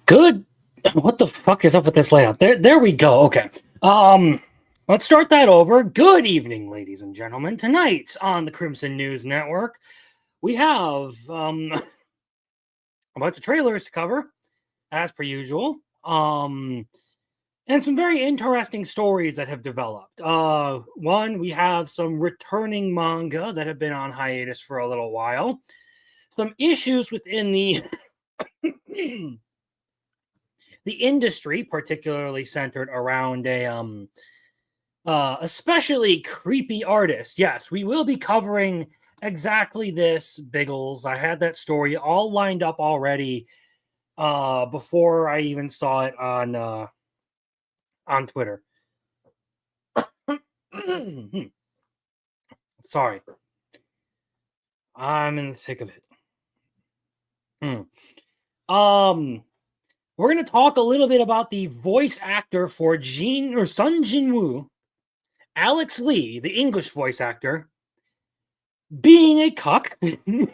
Good. What the fuck is up with this layout? There we go. Okay. Let's start that over. Good evening, ladies and gentlemen. Tonight on the Crimson News Network, we have a bunch of trailers to cover, as per usual. And some very interesting stories that have developed. One, we have some returning manga that have been on hiatus for a little while. Some issues within the the industry, particularly centered around a especially creepy artist. Yes, we will be covering exactly this, Biggles. I had that story all lined up already before I even saw it on Twitter. Sorry. I'm in the thick of it. We're going to talk a little bit about the voice actor for Sun Jinwoo, Alex Lee, the English voice actor, being a cuck. And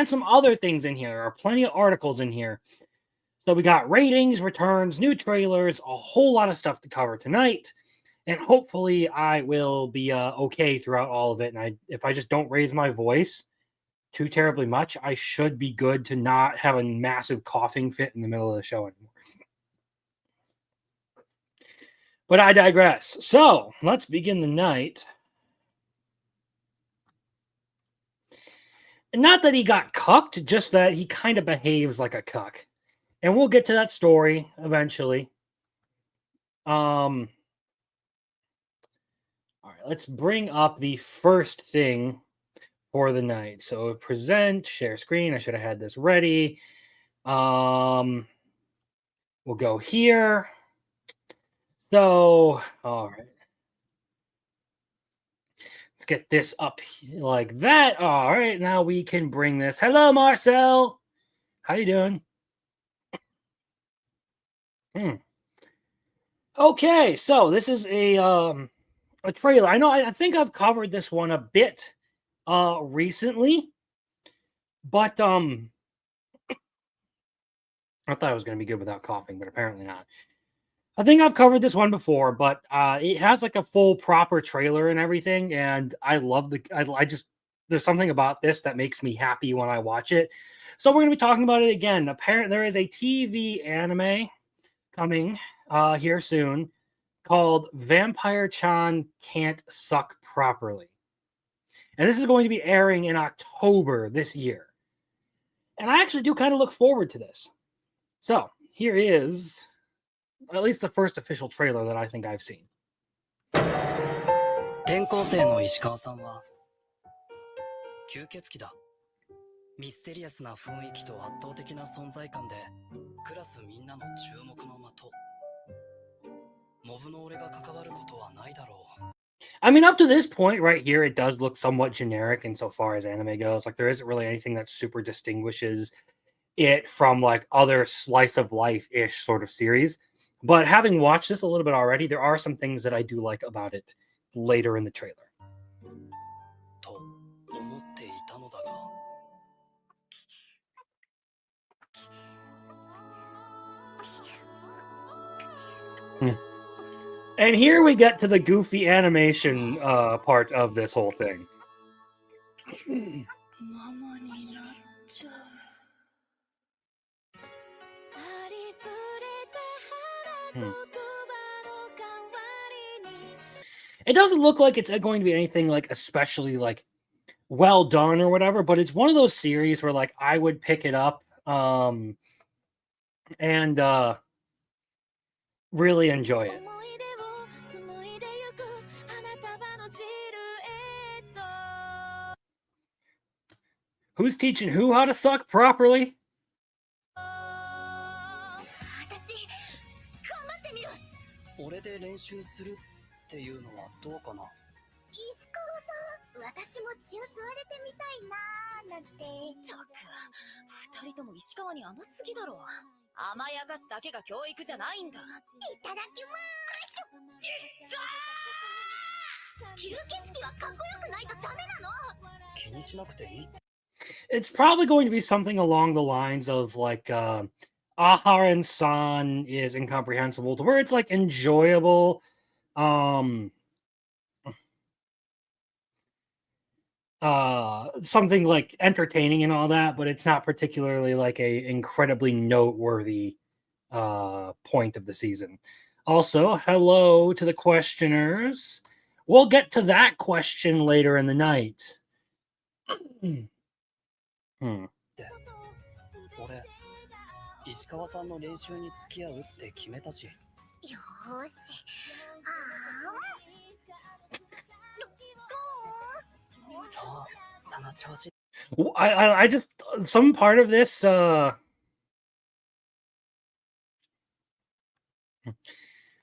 some other things in here. There are plenty of articles in here. So we got ratings, returns, new trailers, a whole lot of stuff to cover tonight. And hopefully I will be okay throughout all of it. And if I just don't raise my voice too terribly much, I should be good to not have a massive coughing fit in the middle of the show anymore. But I digress. So let's begin the night. Not that he got cucked, just that he kind of behaves like a cuck. And we'll get to that story eventually. All right, let's bring up the first thing for the night. So present, share screen. I should have had this ready. We'll go here. So, all right. Let's get this up like that. All right, now we can bring this. Hello, Marcel. How you doing? Okay, so this is a trailer. I think I've covered this one a bit recently, but I thought I was going to be good without coughing, but apparently not. I think I've covered this one before, but it has like a full proper trailer and everything, and I love there's something about this that makes me happy when I watch it. So we're going to be talking about it again. Apparently, there is a TV anime coming here soon called Vampire-chan Can't Suck Properly. And this is going to be airing in October this year. And I actually do kind of look forward to this. So here is at least the first official trailer that I think I've seen. 転校生の石川さんは吸血鬼だ。ミステリアスな雰囲気と圧倒的な存在感でクラスみんなの注目の的。モブの俺が関わることはないだろう。I mean, up to this point right here, it does look somewhat generic insofar as anime goes. Like, there isn't really anything that super distinguishes it from, like, other slice of life-ish sort of series. But having watched this a little bit already, there are some things that I do like about it later in the trailer. And here we get to the goofy animation part of this whole thing. It doesn't look like it's going to be anything like especially like well done or whatever, but it's one of those series where like I would pick it up and really enjoy it. Who's teaching who how to suck properly? 俺で練習するっていうのはどうかな。石川さん、私も血を吸われてみたいなーなんて。たく、二人とも石川に甘すぎだろ。甘やかすだけが教育じゃないんだ。いただきまーす。いったー。吸血鬼はかっこよくないとダメなの。気にしなくていい。It's probably going to be something along the lines of like Aharen-san is incomprehensible to where it's like enjoyable. Um something like entertaining and all that, but it's not particularly like a incredibly noteworthy point of the season. Also, hello to the questioners. We'll get to that question later in the night. Hmm. 俺石川さんの練習に付き合うって決めたし。よーし。そう、その調子。I just some part of this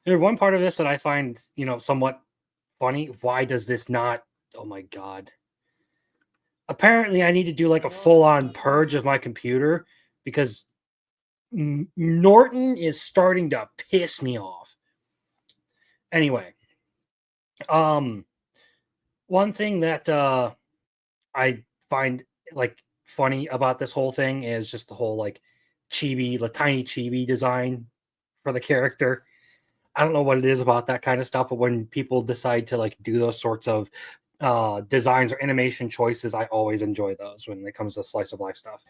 there's one part of this that I find, somewhat funny. Why does this not? Oh my god. Apparently I need to do like a full-on purge of my computer because Norton is starting to piss me off. Anyway, one thing that I find like funny about this whole thing is just the whole like chibi, the tiny chibi design for the character. I don't know what it is about that kind of stuff, but when people decide to like do those sorts of designs or animation choices, I always enjoy those when it comes to slice of life stuff.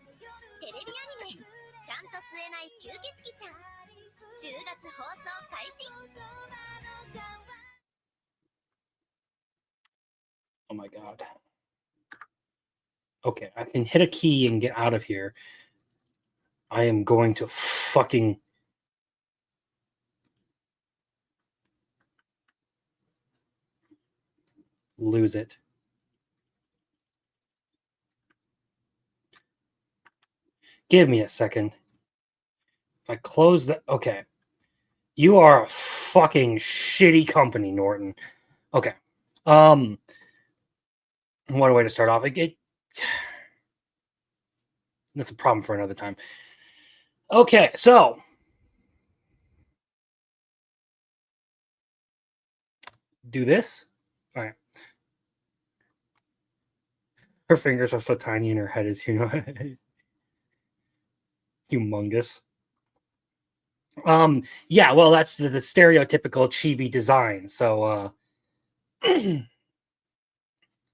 Oh my god. Okay, I can hit a key and get out of here. I am going to fucking lose it. Give me a second. If I close the... Okay. You are a fucking shitty company, Norton. Okay. What a way to start off. That's a problem for another time. Okay, so... Do this. All right. Her fingers are so tiny and her head is, humongous. Yeah, well, that's the stereotypical chibi design. So,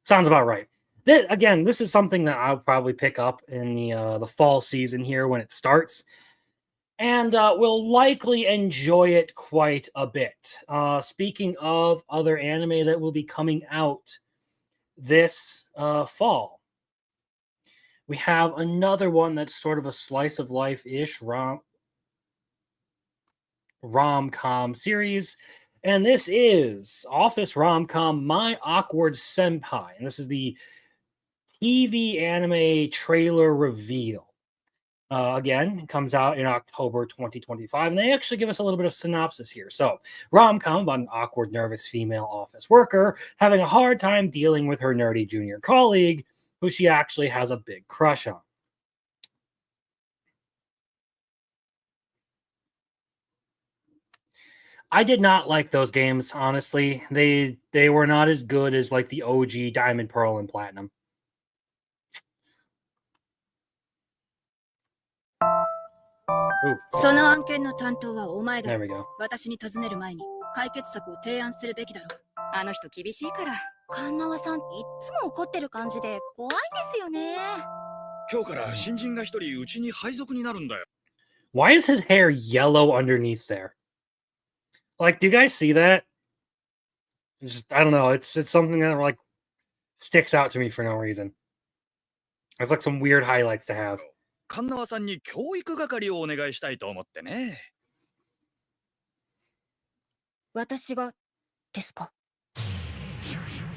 sounds about right. Again, this is something that I'll probably pick up in the fall season here when it starts, and we'll likely enjoy it quite a bit. Speaking of other anime that will be coming out this fall, we have another one that's sort of a slice of life-ish rom-com series, and this is Office Rom-Com My Awkward Senpai, and this is the TV anime trailer reveal. Again, it comes out in October 2025, and they actually give us a little bit of synopsis here. So, rom-com about an awkward, nervous female office worker having a hard time dealing with her nerdy junior colleague, who she actually has a big crush on. I did not like those games, honestly. They were not as good as like the OG Diamond, Pearl, and Platinum. Ooh. その案件の担当はお前だ。 There we go. 私に尋ねる前に解決策を提案するべきだろう。あの人厳しいから。神縄さんいつも怒ってる感じで怖いですよね。今日から新人が一人うちに配属になるんだよ。 Why is his hair yellow underneath there? Like, do you guys see that? I don't know. It's something that like sticks out to me for no reason. It's like some weird highlights to have. 神縄さんに教育係をお願いしたいと思ってね。私がですか。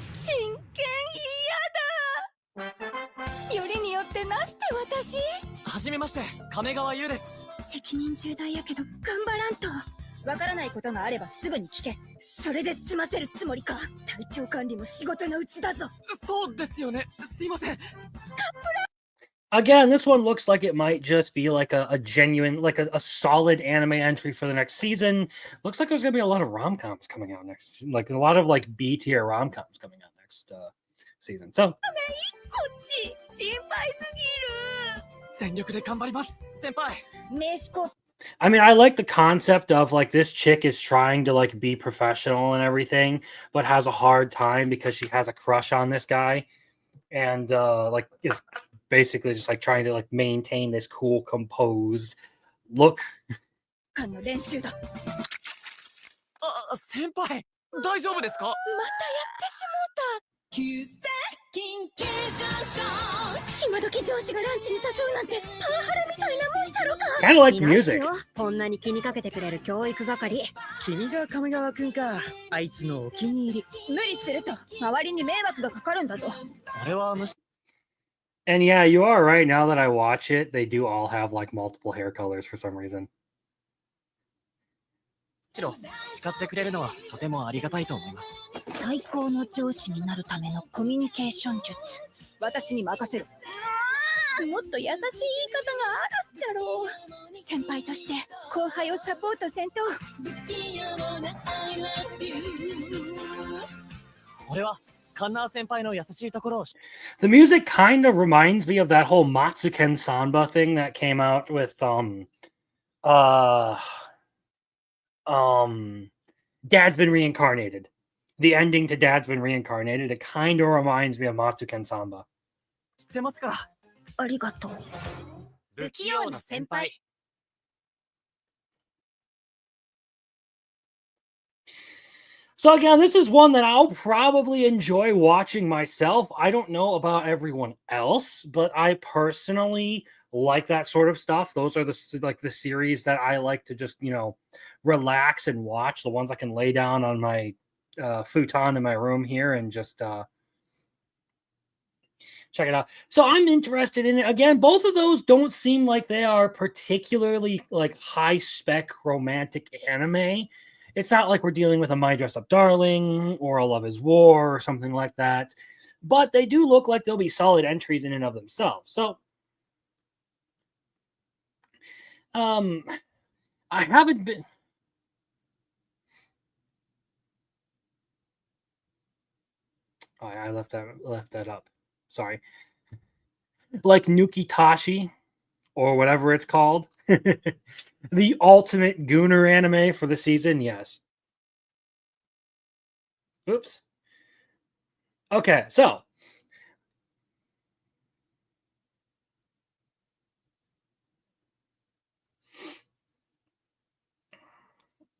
真剣嫌だ。よりによってなして私。はじめまして、亀川優です。責任重大やけど頑張らんと。わからないことがあればすぐに聞け。それで済ませるつもりか。体調管理も仕事のうちだぞ。そうですよね。すいません。 Again, this one looks like it might just be like a genuine, like a solid anime entry for the next season. Looks like there's going to be a lot of rom-coms coming out next, like a lot of like B-tier rom-coms coming out season. So こっち心配すぎる。全力で頑張ります先輩。名刺交 I mean, I like the concept of like this chick is trying to like be professional and everything, but has a hard time because she has a crush on this guy, and like is basically just like trying to like maintain this cool, composed look. 換の練習だ。またやってあ、先輩大丈夫ですか？しもうた。急接近急上昇。今時上司がランチに誘うなんてパワハラみたいなもんじゃろか。 Kind of like the いないっす music. よこんなに気にかけてくれる教育係。君が亀川くんか。あいつのお気に入り。無理すると周りに迷惑がかかるんだぞ。俺は無視。 And yeah, you are right. Now that I watch it, they do all have like multiple hair colors for some reason. しろ叱ってくれるのはとてもありがたいと思います。最高の上司になるためのコミュニケーション術。私に任せる。もっと優しい言い方があるっちゃろう。先輩として後輩をサポートせんと。俺はカンナー先輩の優しいところを。 The music kind of reminds me of that whole Matsuken Samba thing that came out with Dad's Been Reincarnated. The ending to Dad's Been Reincarnated. It kind of reminds me of Matsuken Samba. 知ってますから。ありがとう。不器用な先輩。 So again, this is one that I'll probably enjoy watching myself. I don't know about everyone else, but I personally like that sort of stuff. Those are the series that I like to just, relax and watch. The ones I can lay down on my futon in my room here and just check it out. So I'm interested in it. Again, both of those don't seem like they are particularly like high spec romantic anime. It's not like we're dealing with a My Dress Up Darling or a Love is War or something like that. But they do look like they'll be solid entries in and of themselves. So I haven't been. Oh, I left that up. Sorry. Like Nukitashi or whatever it's called. The ultimate Gooner anime for the season, yes. Oops. Okay, so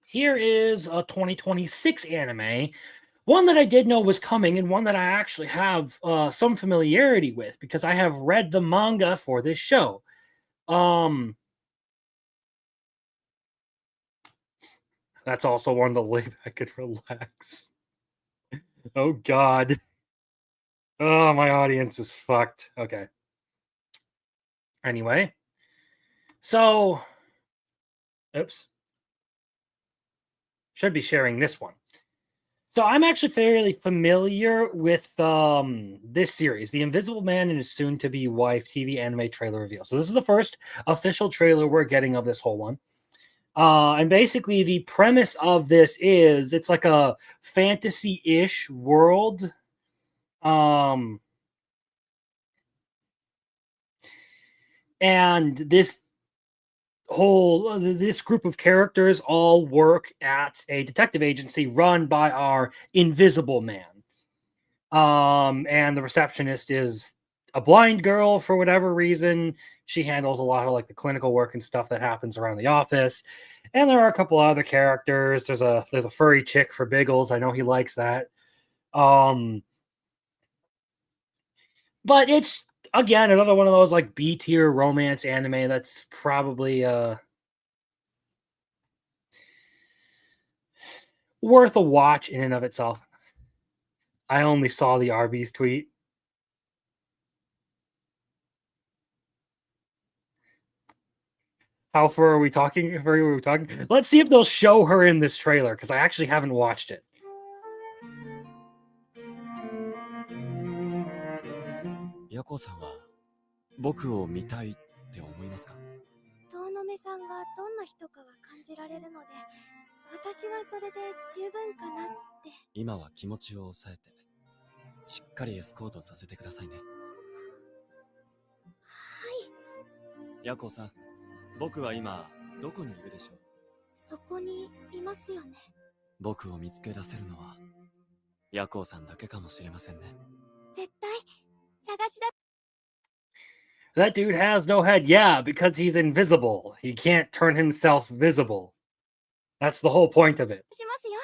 here is a 2026 anime, one that I did know was coming and one that I actually have some familiarity with because I have read the manga for this show. That's also one to lay back and relax. Oh, God. Oh, my audience is fucked. Okay. Anyway. So. Oops. Should be sharing this one. So I'm actually fairly familiar with this series, The Invisible Man and His Soon-to-Be Wife TV anime trailer reveal. So this is the first official trailer we're getting of this whole one. And basically the premise of this is it's like a fantasy-ish world. And this group of characters all work at a detective agency run by our Invisible Man. And the receptionist is a blind girl for whatever reason. She handles a lot of like the clinical work and stuff that happens around the office. And there are a couple other characters. There's a furry chick for Biggles. I know he likes that. But it's again another one of those like B-tier romance anime that's probably worth a watch in and of itself. I only saw the Arby's tweet. How far are we talking? Let's see if they'll show her in this trailer because I actually haven't watched it. ヤコウさんは僕を見たいって思いますか？遠野目さんがどんな人かは感じられるので、私はそれで十分かなって。今は気持ちを抑えて、しっかりエスコートさせてくださいね。ヤコウさん、僕は今どこにいるでしょう？そこにいますよね。僕を見つけ出せるのはヤコウさんだけかもしれませんね。絶対探し出 That dude has no head. Yeah, because he's invisible. He can't turn himself visible. That's the whole point of it. しますよ。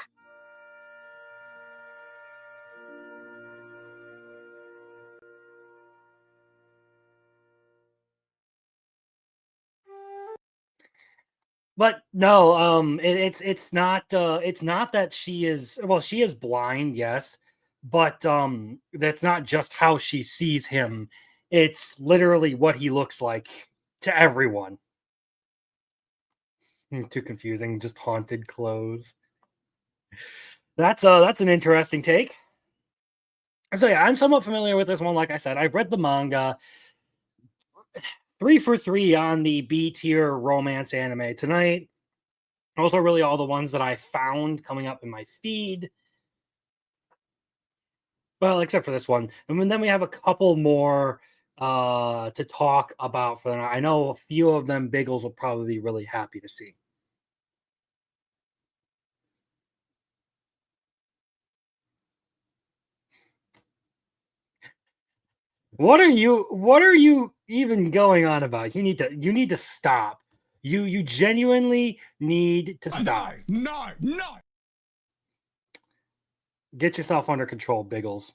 But no, it's not that she is, well, she is blind, yes, but that's not just how she sees him. It's literally what he looks like to everyone. Too confusing, just haunted clothes. That's an interesting take. So yeah, I'm somewhat familiar with this one. Like I said, I've read the manga. 3 for 3 on the B tier romance anime tonight. Those are really all the ones that I found coming up in my feed. Well, except for this one. And then we have a couple more to talk about for the night. I know a few of them Biggles will probably be really happy to see. What are you even going on about? You need to stop. You genuinely need to stop. No. Get yourself under control, Biggles.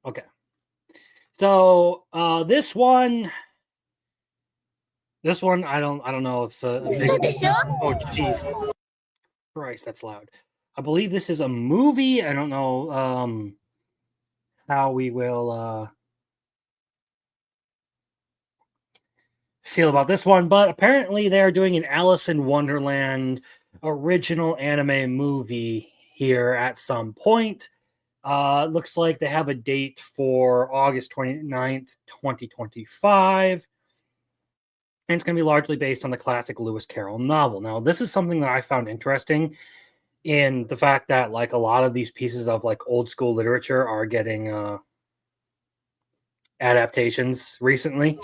Okay. So this one I don't know if oh jeez. Christ, that's loud. I believe this is a movie. I don't know how we will feel about this one, but apparently they're doing an Alice in Wonderland original anime movie here at some point. Looks like they have a date for August 29th, 2025. And it's going to be largely based on the classic Lewis Carroll novel. Now, this is something that I found interesting in the fact that, like, a lot of these pieces of, like, old school literature are getting adaptations recently.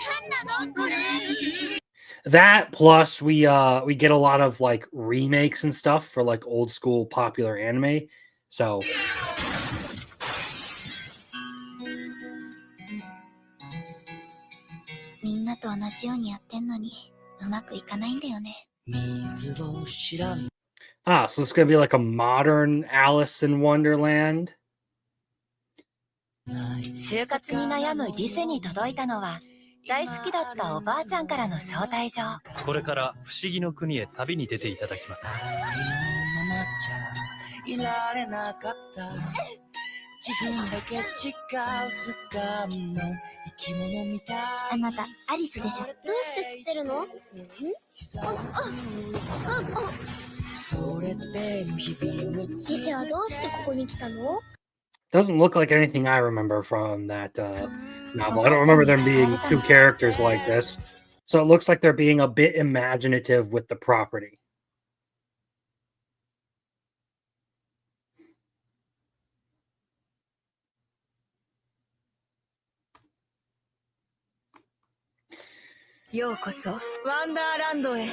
That plus we get a lot of, like, remakes and stuff for, like, old school popular anime. So みんなと同じようにやってんのにうまくいかないんだよね。 so it's going to be like a modern Alice in Wonderland. 就活に悩むリセに届いたのは大好きだったおばあちゃんからの招待状。これから不思議の国へ旅に出ていただきます。あなたアリスでしょ。どうして知ってるの？リセはどうしてここに来たの？ Doesn't look like anything I remember from that novel. I don't remember them being two characters like this. So it looks like they're being a bit imaginative with the property. Yo こそワンダーランドへ。い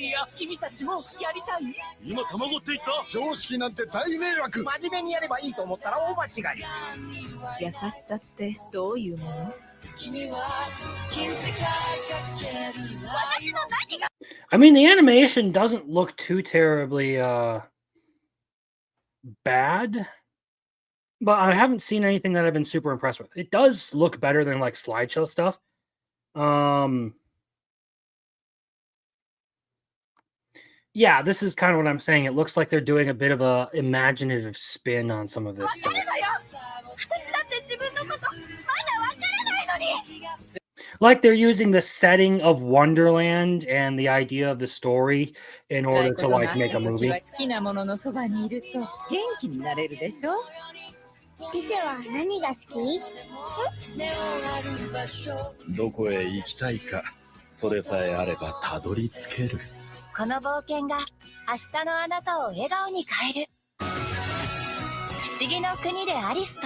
や、君たちもやりたい？今卵って言った？常識なんて大迷惑。真面目にやればいいと思ったら大間違い。優しさってどういうもの？ I mean, the animation doesn't look too terribly bad, but I haven't seen anything that I've been super impressed with. It does look better than like slideshow stuff. Yeah, this is kind of what I'm saying. It looks like they're doing a bit of a imaginative spin on some of this stuff. Like they're using the setting of Wonderland and the idea of the story in order to like make a movie. リセは何が好き？どこへ行きたいか、それさえあればたどり着ける。この冒険が明日のあなたを笑顔に変える。不思議の国でアリスと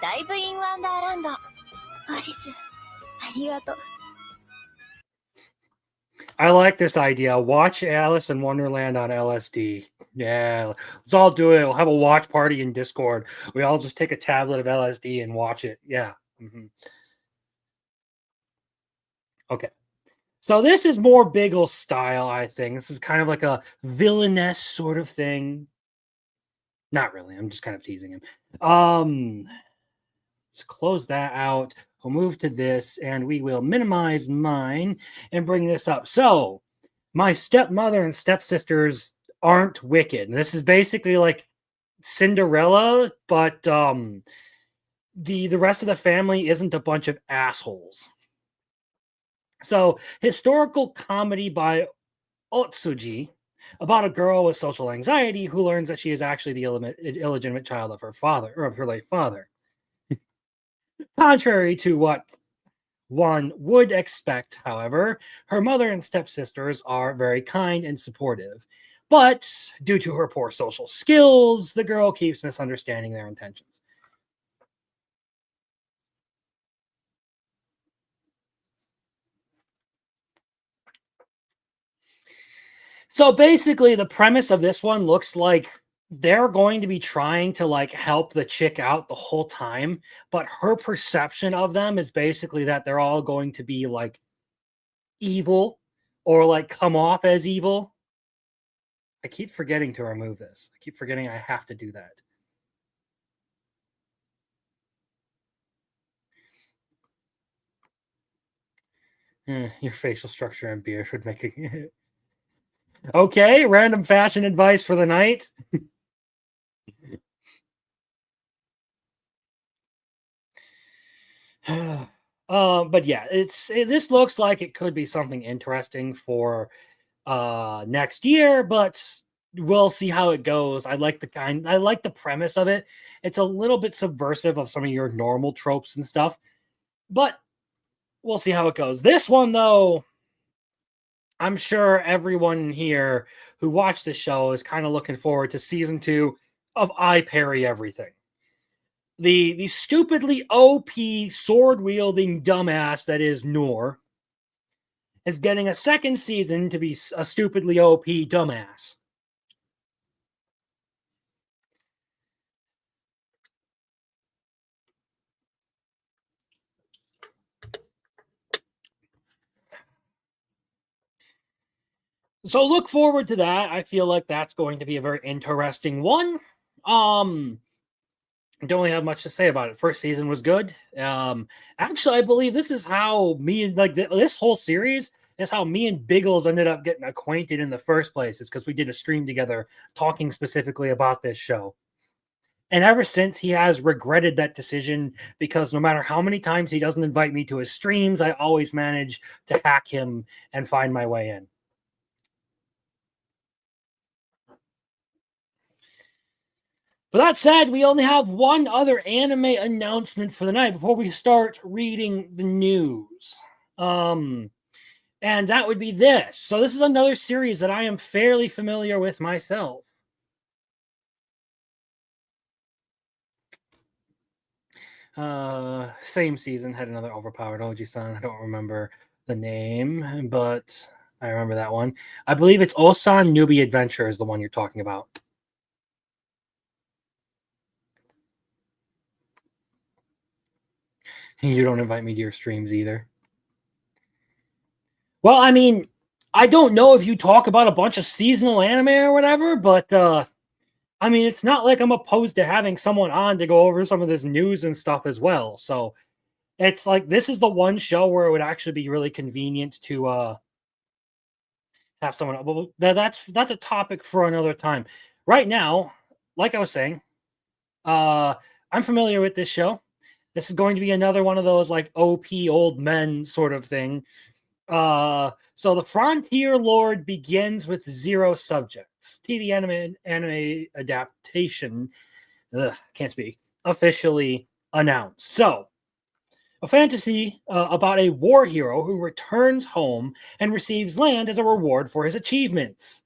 ダイブインワンダーランド。アリス、ありがとう。I like this idea. Watch Alice in Wonderland on LSD. Yeah, let's all do it. We'll have a watch party in Discord. We all just take a tablet of LSD and watch it. Yeah. Okay. So this is more Biggle style, I think. This is kind of like a villainess sort of thing. Not really. I'm just kind of teasing him. Let's close that out. We'll move to this, and we will minimize mine and bring this up. So, my stepmother and stepsisters aren't wicked. This is basically like Cinderella, but the rest of the family isn't a bunch of assholes. So, historical comedy by Otsuji about a girl with social anxiety who learns that she is actually the illegitimate child of her father, or of her late father. Contrary to what one would expect, however, her mother and stepsisters are very kind and supportive. But due to her poor social skills, the girl keeps misunderstanding their intentions. So basically, the premise of this one looks like they're going to be trying to like help the chick out the whole time, but her perception of them is basically that they're all going to be like evil or like come off as evil. I keep forgetting to remove this. I keep forgetting I have to do that. Your facial structure and beard would make it. Okay, random fashion advice for the night. But yeah, this looks like it could be something interesting for next year, but we'll see how it goes. I like the premise of it. It's a little bit subversive of some of your normal tropes and stuff, but we'll see how it goes. This one, though, I'm sure everyone here who watched the show is kind of looking forward to season 2 of I Parry Everything. The stupidly OP sword-wielding dumbass that is Noor is getting a second season to be a stupidly OP dumbass. So look forward to that. I feel like that's going to be a very interesting one. I don't really have much to say about it. First season was good. Actually, I believe this is how me and this whole series is how me and Biggles ended up getting acquainted in the first place. Is because we did a stream together talking specifically about this show. And ever since, he has regretted that decision because no matter how many times he doesn't invite me to his streams, I always manage to hack him and find my way in. But that said, we only have one other anime announcement for the night before we start reading the news. And that would be this. So this is another series that I am fairly familiar with myself. Same season, had another overpowered Oji-san. I don't remember the name, but I remember that one. I believe it's Osan Newbie Adventure is the one you're talking about. You don't invite me to your streams either. Well, I mean, I don't know if you talk about a bunch of seasonal anime or whatever, but I mean, it's not like I'm opposed to having someone on to go over some of this news and stuff as well. So it's like this is the one show where it would actually be really convenient to have someone. Well, that's a topic for another time. Right now, like I was saying, I'm familiar with this show. This is going to be another one of those like OP old men sort of thing. So the Frontier Lord begins with 0 subjects. TV anime adaptation. Can't speak. officially announced. So, a fantasy about a war hero who returns home and receives land as a reward for his achievements.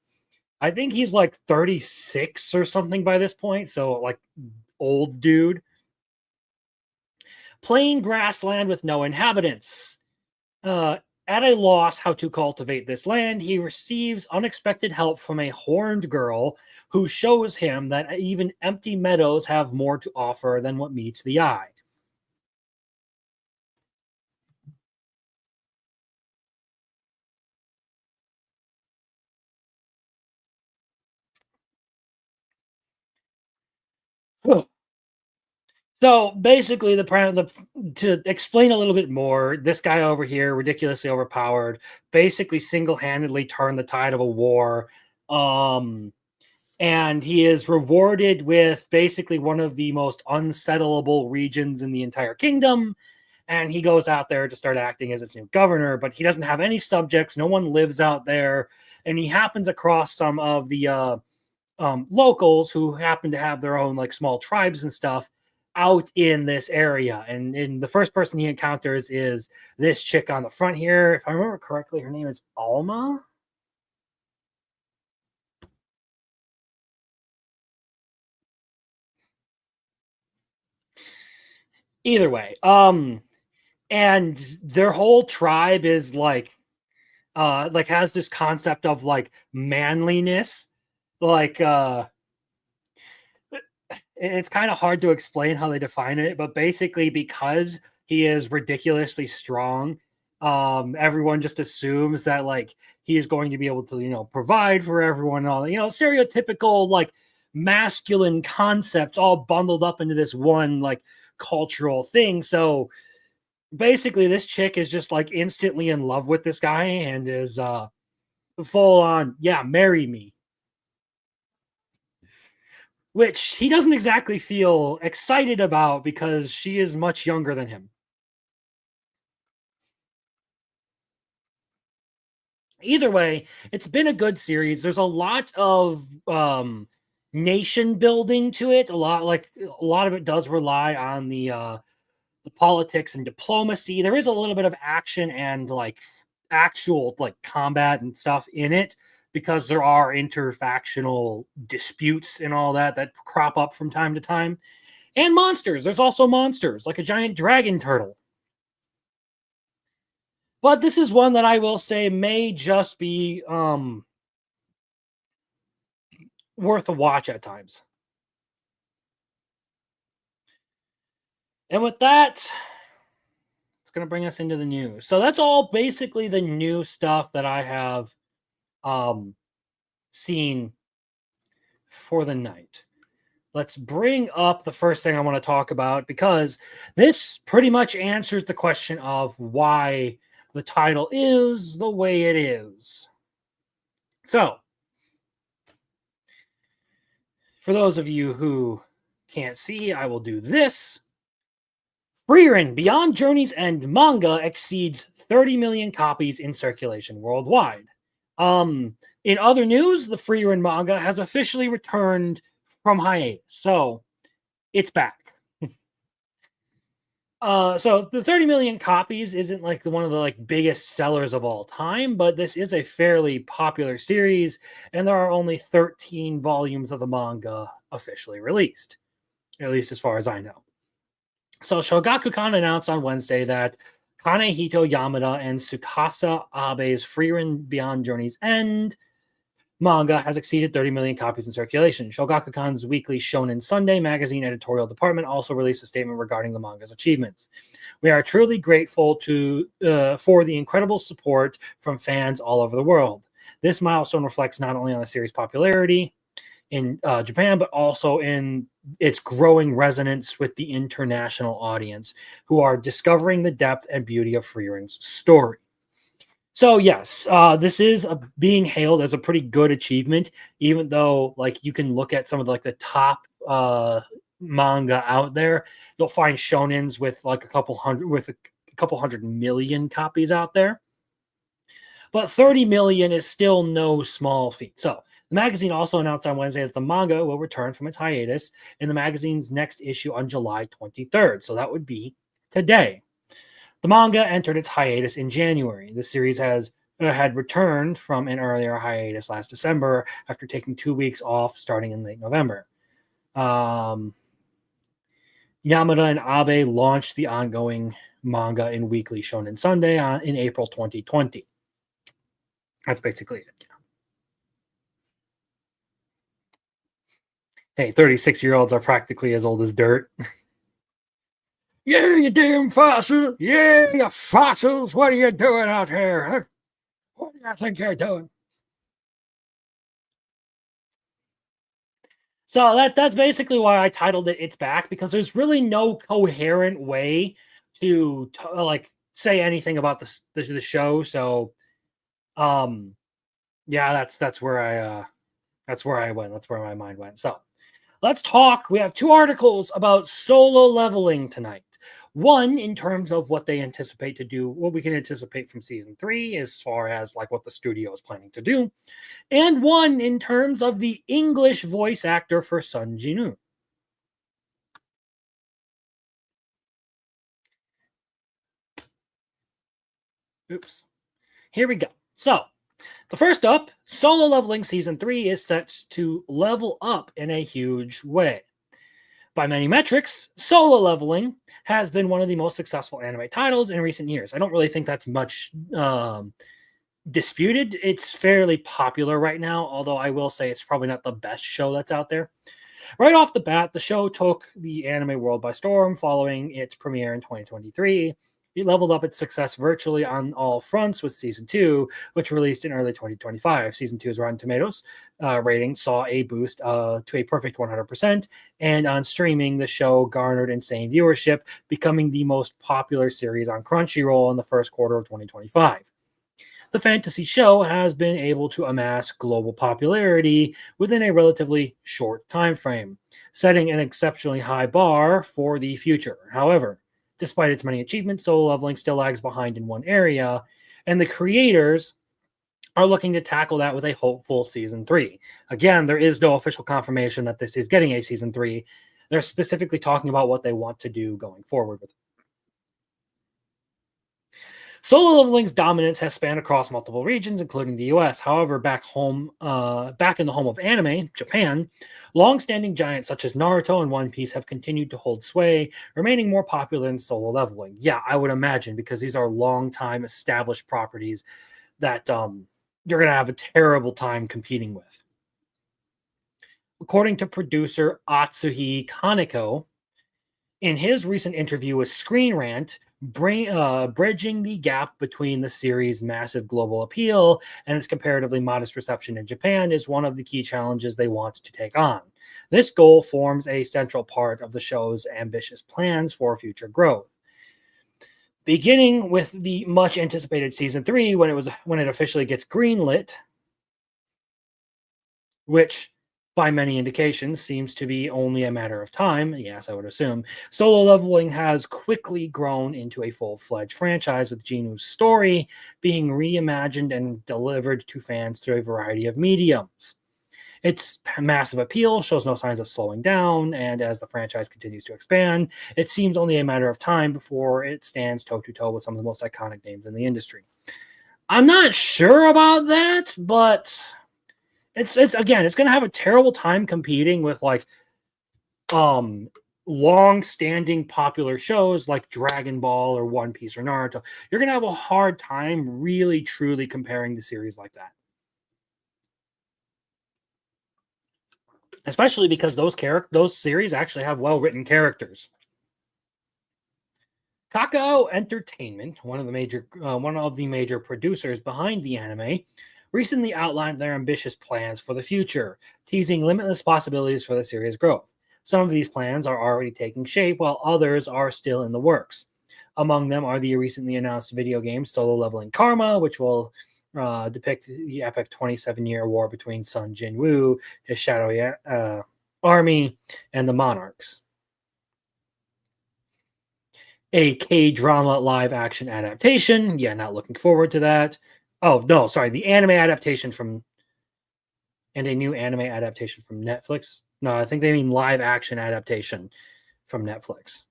I think he's like 36 or something by this point, so like old dude. Plain grassland with no inhabitants. At a loss how to cultivate this land, he receives unexpected help from a horned girl who shows him that even empty meadows have more to offer than what meets the eye. So basically, to explain a little bit more, this guy over here, ridiculously overpowered, basically single-handedly turned the tide of a war. And he is rewarded with basically one of the most unsettlable regions in the entire kingdom. And he goes out there to start acting as its new governor, but he doesn't have any subjects. No one lives out there. And he happens across some of the locals who happen to have their own like small tribes and stuff out in this area. And the first person he encounters is this chick on the front here. If I remember correctly, her name is Alma. Either way, and their whole tribe is like has this concept of like manliness, like it's kind of hard to explain how they define it, but basically because he is ridiculously strong, everyone just assumes that like he is going to be able to provide for everyone, all stereotypical like masculine concepts all bundled up into this one like cultural thing. So basically this chick is just like instantly in love with this guy and is full on, yeah, marry me, which he doesn't exactly feel excited about because she is much younger than him. Either way, it's been a good series. There's a lot of nation building to it. A lot of it does rely on the politics and diplomacy. There is a little bit of action and like actual like combat and stuff in it because there are interfactional disputes and all that crop up from time to time. And monsters. There's also monsters, like a giant dragon turtle. But this is one that I will say may just be worth a watch at times. And with that, it's going to bring us into the news. So that's all basically the new stuff that I have seen for the night. Let's bring up the first thing I want to talk about because this pretty much answers the question of why the title is the way it is. So, for those of you who can't see, I will do this. Frieren Beyond Journey's End manga exceeds 30 million copies in circulation worldwide. In other news, the Frieren manga has officially returned from hiatus, so it's back. So the 30 million copies isn't like one of the like biggest sellers of all time, but this is a fairly popular series, and there are only 13 volumes of the manga officially released, at least as far as I know. So Shogakukan announced on Wednesday that Kanehito Yamada and Tsukasa Abe's Frieren Beyond Journey's End manga has exceeded 30 million copies in circulation. Shogakukan's weekly Shonen Sunday magazine editorial department also released a statement regarding the manga's achievements. We are truly grateful for the incredible support from fans all over the world. This milestone reflects not only on the series' popularity in Japan, but also in its growing resonance with the international audience who are discovering the depth and beauty of Frieren's story. So yes, this is being hailed as a pretty good achievement, even though like you can look at some of the top manga out there, you'll find shonens with like a couple hundred million copies out there. But 30 million is still no small feat. So The magazine also announced on Wednesday that the manga will return from its hiatus in the magazine's next issue on July 23rd. So that would be today. The manga entered its hiatus in January. The series had returned from an earlier hiatus last December after taking 2 weeks off starting in late November. Yamada and Abe launched the ongoing manga in Weekly Shonen Sunday in April 2020. That's basically it. Hey, 36-year-olds are practically as old as dirt. Yeah, you damn fossil. Yeah, you fossils. What are you doing out here? Huh? What do you think you're doing? So that's basically why I titled it "It's Back," because there's really no coherent way to like say anything about the show. So, yeah, that's where I went. That's where my mind went. So, let's talk. We have 2 articles about Solo Leveling tonight. One in terms of what they anticipate to do, what we can anticipate from season 3 as far as like what the studio is planning to do. And one in terms of the English voice actor for Sun Jin-woo. Oops. Here we go. So, the first up, Solo Leveling Season 3 is set to level up in a huge way. By many metrics, Solo Leveling has been one of the most successful anime titles in recent years. I don't really think that's much disputed. It's fairly popular right now, although I will say it's probably not the best show that's out there. Right off the bat, the show took the anime world by storm following its premiere in 2023. It leveled up its success virtually on all fronts with Season 2, which released in early 2025. Season 2's Rotten Tomatoes rating saw a boost to a perfect 100%, and on streaming, the show garnered insane viewership, becoming the most popular series on Crunchyroll in the first quarter of 2025. The fantasy show has been able to amass global popularity within a relatively short time frame, setting an exceptionally high bar for the future. However, despite its many achievements, Solo Leveling still lags behind in one area, and the creators are looking to tackle that with a hopeful Season 3. Again, there is no official confirmation that this is getting a Season 3. They're specifically talking about what they want to do going forward with it. Solo Leveling's dominance has spanned across multiple regions, including the US. However, back in the home of anime, Japan, long-standing giants such as Naruto and One Piece have continued to hold sway, remaining more popular than Solo Leveling. Yeah, I would imagine, because these are long-time established properties that you're going to have a terrible time competing with. According to producer Atsuhi Kaneko, in his recent interview with Screen Rant, bridging the gap between the series' massive global appeal and its comparatively modest reception in Japan is one of the key challenges they want to take on. This goal forms a central part of the show's ambitious plans for future growth. Beginning with the much anticipated Season 3, when it officially gets greenlit, which by many indications seems to be only a matter of time, yes, I would assume, Solo Leveling has quickly grown into a full-fledged franchise, with Jinwoo's story being reimagined and delivered to fans through a variety of mediums. Its massive appeal shows no signs of slowing down, and as the franchise continues to expand, it seems only a matter of time before it stands toe-to-toe with some of the most iconic names in the industry. I'm not sure about that, but it's again, it's going to have a terrible time competing with like long-standing popular shows like Dragon Ball or One Piece or Naruto. You're going to have a hard time really truly comparing the series like that. Especially because those series actually have well-written characters. Kakao Entertainment, one of the major producers behind the anime, recently outlined their ambitious plans for the future, teasing limitless possibilities for the series' growth. Some of these plans are already taking shape, while others are still in the works. Among them are the recently announced video game Solo Leveling Karma, which will depict the epic 27-year war between Sun Jin-woo, his shadowy army, and the Monarchs. A K-drama live-action adaptation. Yeah, not looking forward to that. Oh, no, sorry. The anime adaptation from and a new anime adaptation from Netflix. No, I think they mean live action adaptation from Netflix.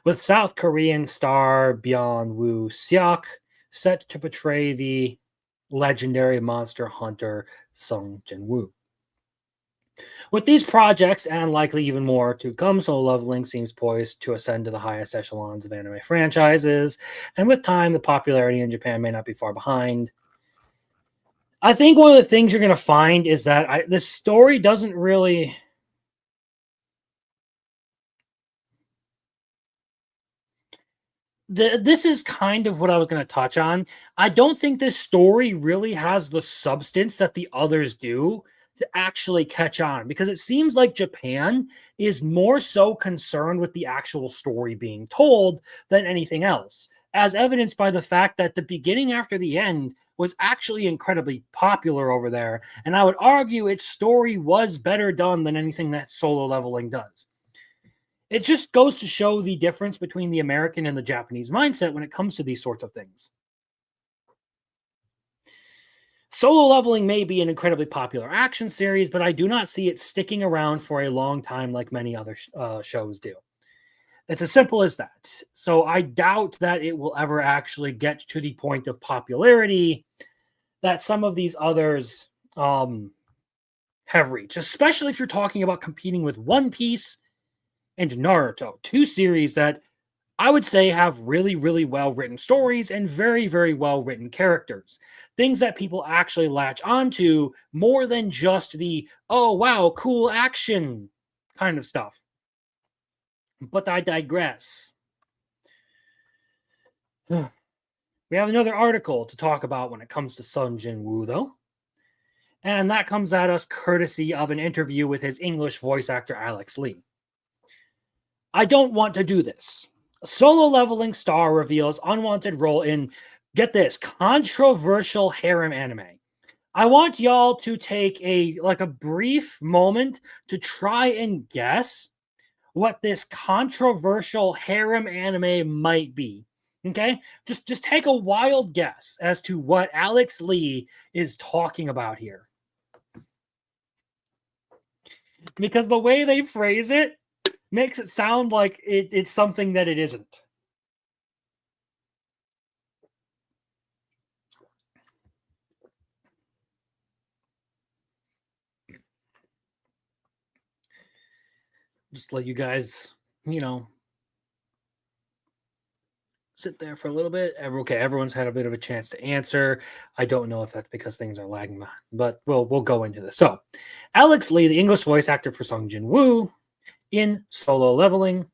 With South Korean star Byung Woo Seok set to portray the legendary monster hunter Sung Jin-woo. With these projects, and likely even more to come, Solo Leveling seems poised to ascend to the highest echelons of anime franchises, and with time, the popularity in Japan may not be far behind. I think one of the things you're going to find is that this story doesn't really... This is kind of what I was going to touch on. I don't think this story really has the substance that the others do to actually catch on, because it seems like Japan is more so concerned with the actual story being told than anything else, as evidenced by the fact that the beginning after the end was actually incredibly popular over there, and I would argue its story was better done than anything that Solo Leveling does. It just goes to show the difference between the American and the Japanese mindset when it comes to these sorts of things. Solo Leveling may be an incredibly popular action series, but I do not see it sticking around for a long time like many other shows do. It's as simple as that. So I doubt that it will ever actually get to the point of popularity that some of these others have reached, especially if you're talking about competing with One Piece and Naruto, two series that I would say have really, really well-written stories and very, very well-written characters. Things that people actually latch onto more than just the, oh, wow, cool action kind of stuff. But I digress. We have another article to talk about when it comes to Sung Jin-woo, though. And that comes at us courtesy of an interview with his English voice actor, Alex Lee. I don't want to do this. Solo Leveling star reveals unwanted role in, get this, controversial harem anime. I want y'all to take a brief moment to try and guess what this controversial harem anime might be. Okay? Just take a wild guess as to what Alex Lee is talking about here. Because the way they phrase it makes it sound like it's something that it isn't. Just let you guys, sit there for a little bit. Okay, everyone's had a bit of a chance to answer. I don't know if that's because things are lagging behind, but we'll go into this. So, Alex Lee, the English voice actor for Sung Jin-woo in Solo Leveling.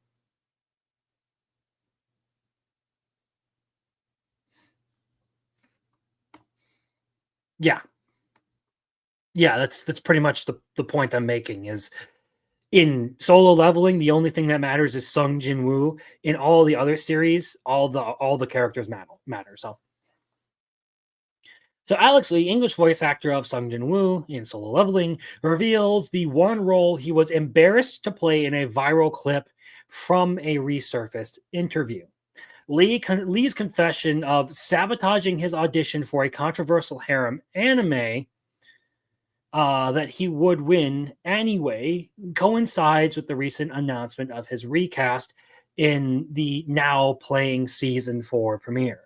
Yeah, that's pretty much the point I'm making is in Solo Leveling, the only thing that matters is Sung Jin-woo. In all the other series, all the characters matter. So Alex Lee, English voice actor of Sung Jin-woo in Solo Leveling, reveals the one role he was embarrassed to play in a viral clip from a resurfaced interview. Lee's confession of sabotaging his audition for a controversial harem anime that he would win anyway coincides with the recent announcement of his recast in the now playing season 4 premiere.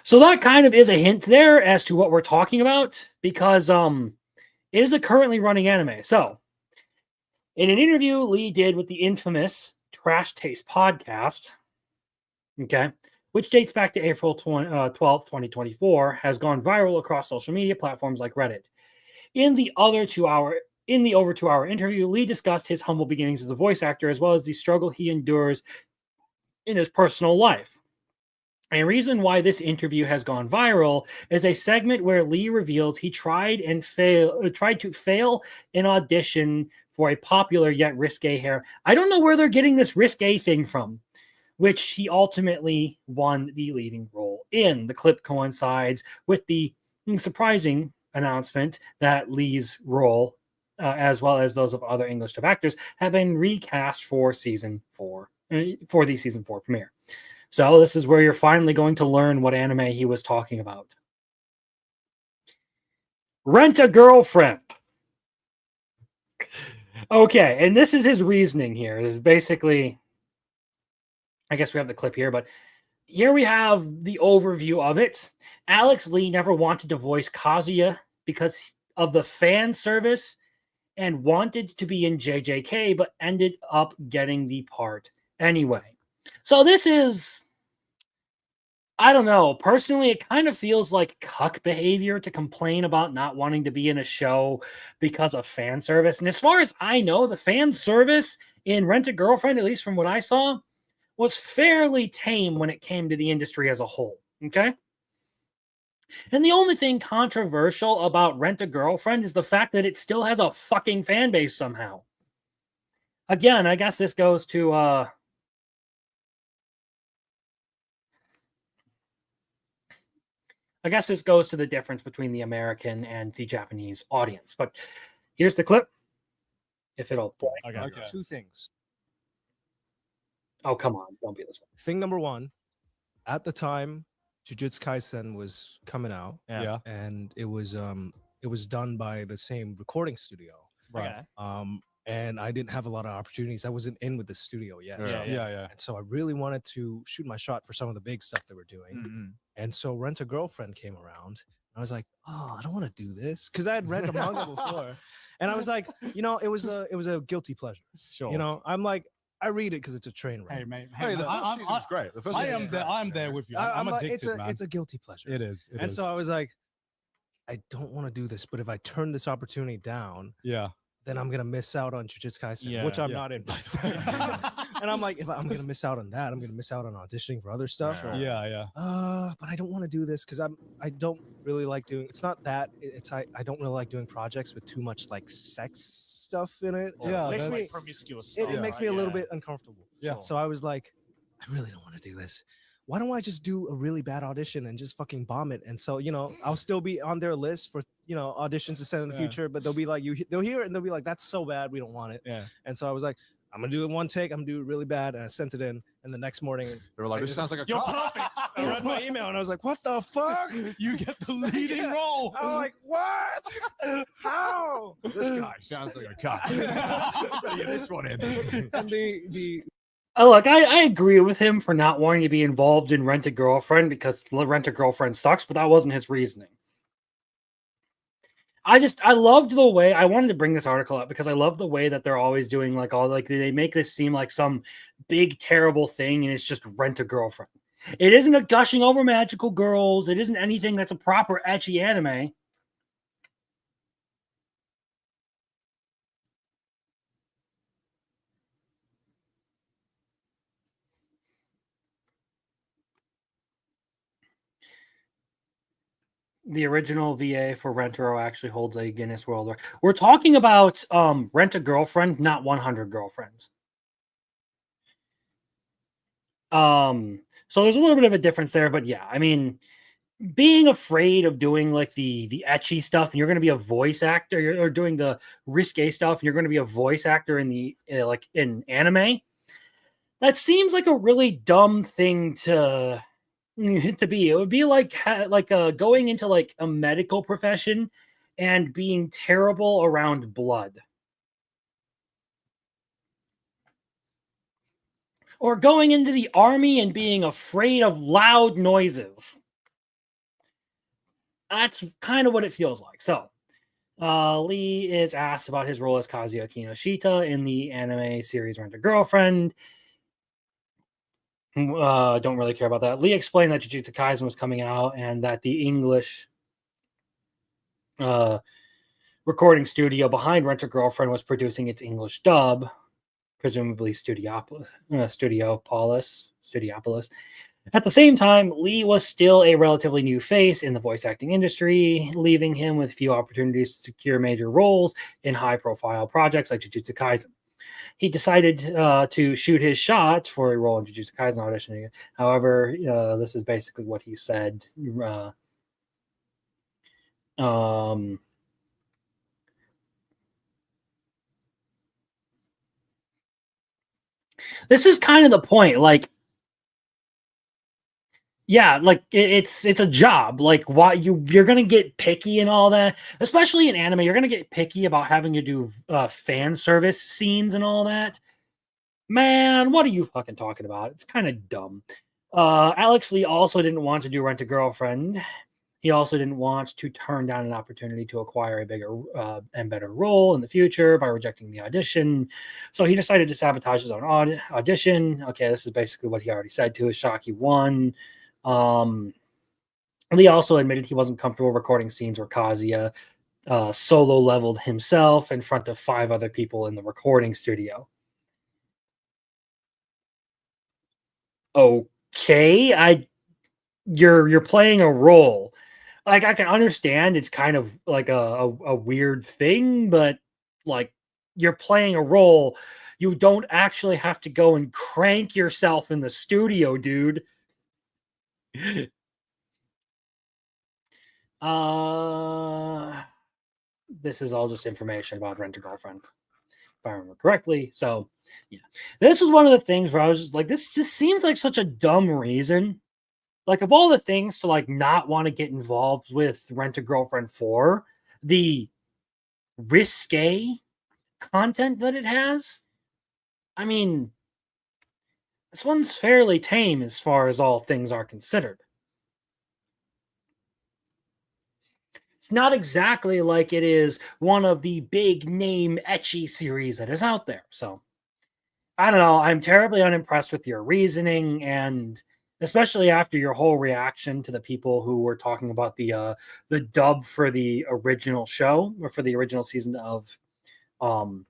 So that kind of is a hint there as to what we're talking about, because it is a currently running anime. So in an interview Lee did with the infamous Trash Taste podcast, okay, which dates back to April 12th, 2024, has gone viral across social media platforms like Reddit. In the over 2-hour interview, Lee discussed his humble beginnings as a voice actor, as well as the struggle he endures in his personal life. A reason why this interview has gone viral is a segment where Lee reveals he tried to fail an audition for a popular yet risque hair. I don't know where they're getting this risque thing from, which he ultimately won the leading role in. The clip coincides with the surprising announcement that Lee's role, as well as those of other English dub actors, have been recast for season 4, for the season 4 premiere. So this is where you're finally going to learn what anime he was talking about. Rent a Girlfriend. Okay, and this is his reasoning here. Is basically, I guess we have the clip here, but here we have the overview of it. Alex Lee never wanted to voice Kazuya because of the fan service and wanted to be in JJK, but ended up getting the part anyway. So this is, I don't know. Personally, it kind of feels like cuck behavior to complain about not wanting to be in a show because of fan service. And as far as I know, the fan service in Rent a Girlfriend, at least from what I saw, was fairly tame when it came to the industry as a whole. Okay? And the only thing controversial about Rent a Girlfriend is the fact that it still has a fucking fan base somehow. Again, I guess this goes to the difference between the American and the Japanese audience. But here's the clip. If it'll play. Okay. Two things. Oh, come on. Don't be this one. Thing number one, at the time, Jujutsu Kaisen was coming out. Yeah. And it was done by the same recording studio. Right. And I didn't have a lot of opportunities. I wasn't in with the studio yet. Yeah. And so I really wanted to shoot my shot for some of the big stuff that we're doing. Mm-hmm. And so Rent a Girlfriend came around. And I was like, oh, I don't want to do this. Because I had read the manga before. And I was like, it was a guilty pleasure. Sure. I'm like, I read it because it's a train wreck. Hey, mate. Hey, the first season's great. The first season's great. I'm there with you. I'm like, addicted, man. It's a guilty pleasure. It is. So I was like, I don't want to do this, but if I turn this opportunity down, then I'm gonna miss out on Jujutsu Kaisen, which I'm not in, by the way. And I'm like, if I'm gonna miss out on that, I'm gonna miss out on auditioning for other stuff. But I don't want to do this because I don't really like doing. It's not that. I don't really like doing projects with too much like sex stuff in it. Yeah, it makes me promiscuous. It makes me a little bit uncomfortable. Yeah. So I was like, I really don't want to do this. Why don't I just do a really bad audition and just fucking bomb it? And so, I'll still be on their list for, auditions to send in the future, but they'll be like, they'll hear it and they'll be like, that's so bad. We don't want it. Yeah. And so I was like, I'm going to do it one take. I'm going to do it really bad. And I sent it in. And the next morning, they were like, this sounds like a You're cop. perfect. I read my email and I was like, what the fuck? You get the leading role. I was like, what? How? This guy sounds like a cop. Better get this one in. And Look, I agree with him for not wanting to be involved in Rent a Girlfriend because Rent a Girlfriend sucks, but that wasn't his reasoning. I loved the way I wanted to bring this article up because I love the way that they're always doing they make this seem like some big terrible thing and it's just Rent a Girlfriend. It isn't a gushing over magical girls. It isn't anything that's a proper ecchi anime. The original VA for Rentaro actually holds a Guinness World Record. We're talking about Rent a Girlfriend, not 100 Girlfriends. So there's a little bit of a difference there, but yeah, I mean, being afraid of doing like the ecchi stuff, and you're going to be a voice actor, or doing the risque stuff, and you're going to be a voice actor in the in anime. That seems like a really dumb thing to be. It would be like going into like a medical profession and being terrible around blood, or going into the army and being afraid of loud noises. That's kind of what it feels like. So Lee is asked about his role as Kazuya Kinoshita in the anime series Rent a Girlfriend. Don't really care about that. Lee explained that Jujutsu Kaisen was coming out and that the English recording studio behind Rent a Girlfriend was producing its English dub, presumably Studiopolis. At the same time, Lee was still a relatively new face in the voice acting industry, leaving him with few opportunities to secure major roles in high-profile projects like Jujutsu Kaisen. He decided to shoot his shot for a role in Jujutsu Kaisen auditioning. However, this is basically what he said. This is kind of the point. Like, Yeah, like it's a job. Like why you're gonna get picky and all that, especially in anime. You're gonna get picky about having to do fan service scenes and all that. Man, what are you fucking talking about? It's kind of dumb. Alex Lee also didn't want to do Rent a Girlfriend. He also didn't want to turn down an opportunity to acquire a bigger and better role in the future by rejecting the audition. So he decided to sabotage his own audition. Okay, this is basically what he already said to us. Shocky won. Lee also admitted he wasn't comfortable recording scenes where Kazuya solo leveled himself in front of 5 other people in the recording studio. Okay, you're playing a role. Like, I can understand it's kind of like a weird thing, but like you're playing a role. You don't actually have to go and crank yourself in the studio, dude. This is all just information about Rent a Girlfriend, if I remember correctly. So yeah, this is one of the things where I was just like, this just seems like such a dumb reason. Like, of all the things to like not want to get involved with Rent a Girlfriend 4, the risque content that it has, I mean, this one's fairly tame as far as all things are considered. It's not exactly like it is one of the big name ecchi series that is out there. So I don't know. I'm terribly unimpressed with your reasoning, and especially after your whole reaction to the people who were talking about the dub for the original show, or for the original season of Solo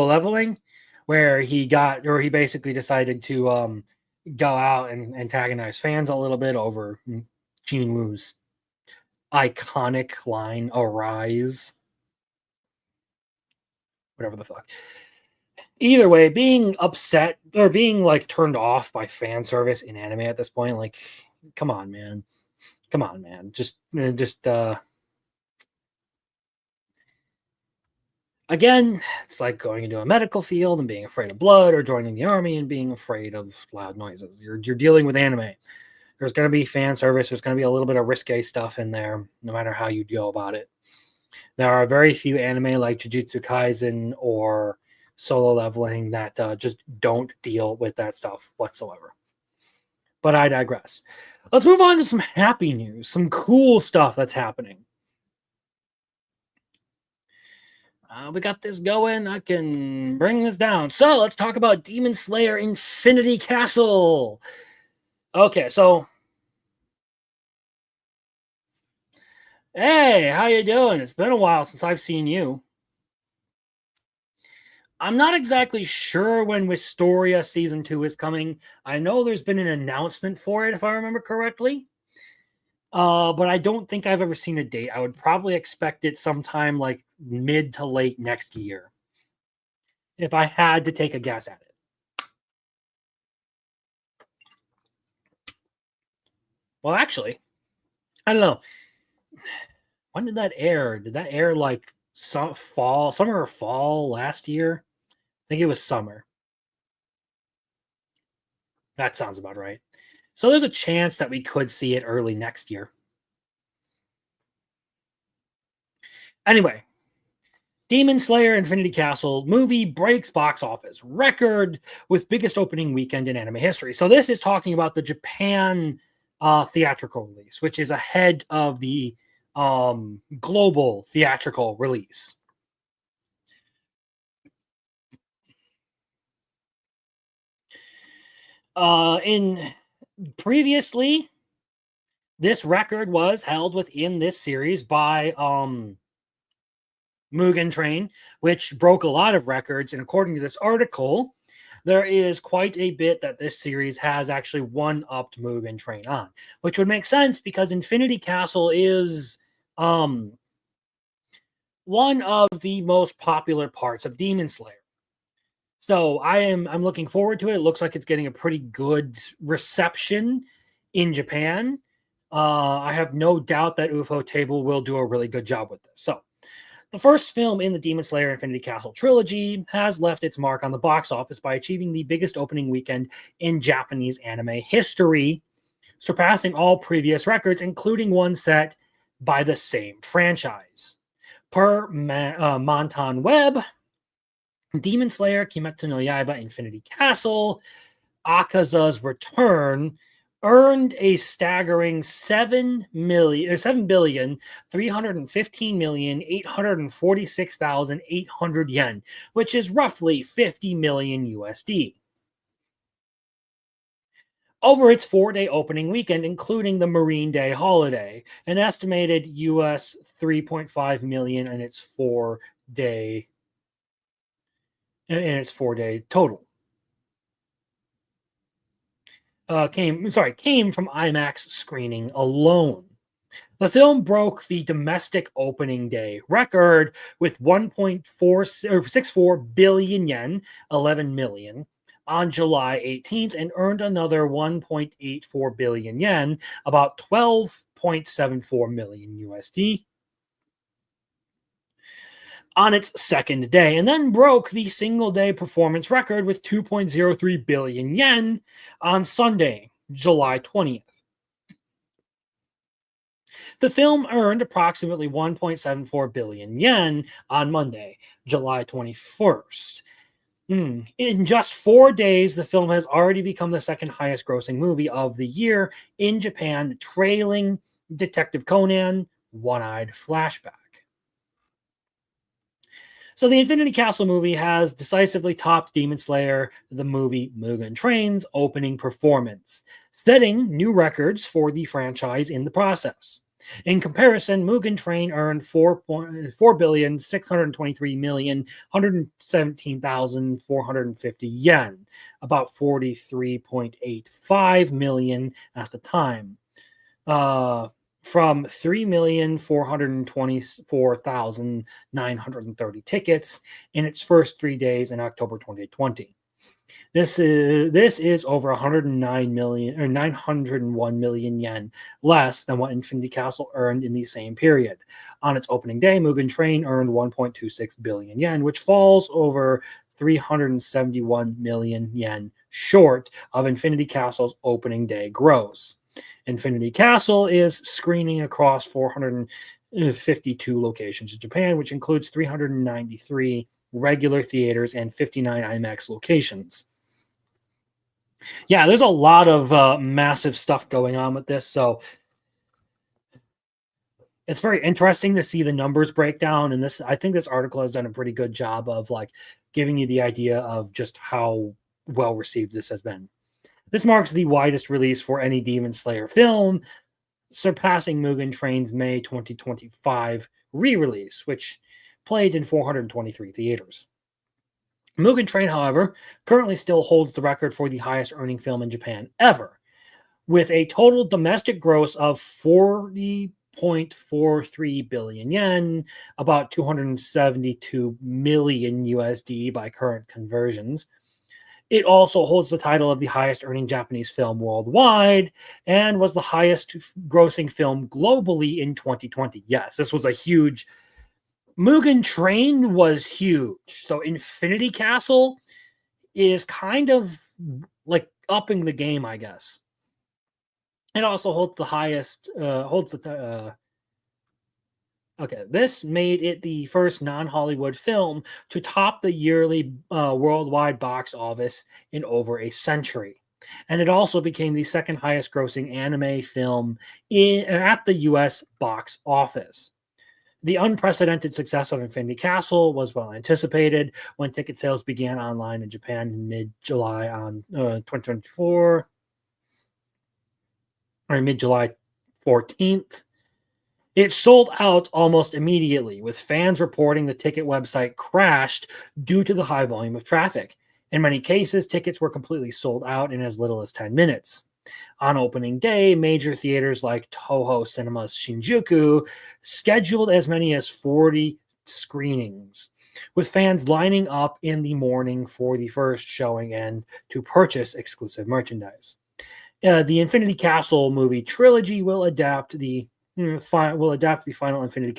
Leveling, where he basically decided to go out and antagonize fans a little bit over Jinwoo's iconic line, "Arise." Whatever the fuck. Either way, being upset or being like turned off by fan service in anime at this point, like, come on, man. Just again, it's like going into a medical field and being afraid of blood, or joining the army and being afraid of loud noises. You're dealing with anime. There's going to be fan service. There's going to be a little bit of risque stuff in there, no matter how you go about it. There are very few anime like Jujutsu Kaisen or Solo Leveling that just don't deal with that stuff whatsoever. But I digress. Let's move on to some happy news, some cool stuff that's happening. We got this going. I can bring this down. So let's talk about Demon Slayer Infinity Castle. Okay, so hey, how you doing? It's been a while since I've seen you. I'm not exactly sure when Wisteria Season 2 is coming. I know there's been an announcement for it, if I remember correctly. But I don't think I've ever seen a date. I would probably expect it sometime like mid to late next year, if I had to take a guess at it. Well, actually, I don't know. When did that air? Did that air like summer or fall last year? I think it was summer. That sounds about right. So there's a chance that we could see it early next year. Anyway, Demon Slayer Infinity Castle movie breaks box office record with biggest opening weekend in anime history. So this is talking about the Japan theatrical release, which is ahead of the global theatrical release. Previously, this record was held within this series by Mugen Train, which broke a lot of records. And according to this article, there is quite a bit that this series has actually one-upped Mugen Train on, which would make sense because Infinity Castle is one of the most popular parts of Demon Slayer. So I'm looking forward to it. It looks like it's getting a pretty good reception in Japan. I have no doubt that Ufotable will do a really good job with this. So The first film in the Demon Slayer Infinity Castle trilogy has left its mark on the box office by achieving the biggest opening weekend in Japanese anime history, surpassing all previous records, including one set by the same franchise. Per Monton Web, Demon Slayer Kimetsu no Yaiba Infinity Castle, Akaza's Return, earned a staggering 7,315,846,800 yen, which is roughly 50 million USD. Over its 4-day opening weekend, including the Marine Day holiday, an estimated US 3.5 million in its 4-day total. Came from IMAX screening alone. The film broke the domestic opening day record with 1.64 billion yen, 11 million, on July 18th and earned another 1.84 billion yen, about 12.74 million USD, on its second day, and then broke the single-day performance record with 2.03 billion yen on Sunday, July 20th. The film earned approximately 1.74 billion yen on Monday, July 21st. In just 4 days, the film has already become the second highest grossing movie of the year in Japan, trailing Detective Conan, One-Eyed Flashback. So the Infinity Castle movie has decisively topped Demon Slayer, the movie Mugen Train's opening performance, setting new records for the franchise in the process. In comparison, Mugen Train earned 4,623,117,450 yen, about 43.85 million at the time, from 3,424,930 tickets in its first 3 days in October 2020. This is over 109 million or 901 million yen less than what Infinity Castle earned in the same period. On its opening day, Mugen Train earned 1.26 billion yen, which falls over 371 million yen short of Infinity Castle's opening day gross. Infinity Castle is screening across 452 locations in Japan, which includes 393 regular theaters and 59 IMAX locations. Yeah, there's a lot of massive stuff going on with this, so it's very interesting to see the numbers breakdown. And I think this article has done a pretty good job of like giving you the idea of just how well received this has been. This marks the widest release for any Demon Slayer film, surpassing Mugen Train's May 2025 re-release, which played in 423 theaters. Mugen Train, however, currently still holds the record for the highest earning film in Japan ever, with a total domestic gross of 40.43 billion yen, about 272 million USD by current conversions. It also holds the title of the highest earning Japanese film worldwide and was the highest grossing film globally in 2020. Yes, this was a huge... Mugen Train was huge. So Infinity Castle is kind of like upping the game, I guess. It also holds the highest, this made it the first non-Hollywood film to top the yearly worldwide box office in over a century. And it also became the second highest grossing anime film at the US box office. The unprecedented success of Infinity Castle was well anticipated when ticket sales began online in Japan in mid-July on 2024, or mid-July 14th. It sold out almost immediately, with fans reporting the ticket website crashed due to the high volume of traffic. In many cases, tickets were completely sold out in as little as 10 minutes. On opening day, major theaters like Toho Cinemas Shinjuku scheduled as many as 40 screenings, with fans lining up in the morning for the first showing and to purchase exclusive merchandise. The Infinity Castle movie trilogy will adapt the will adapt the final Infinity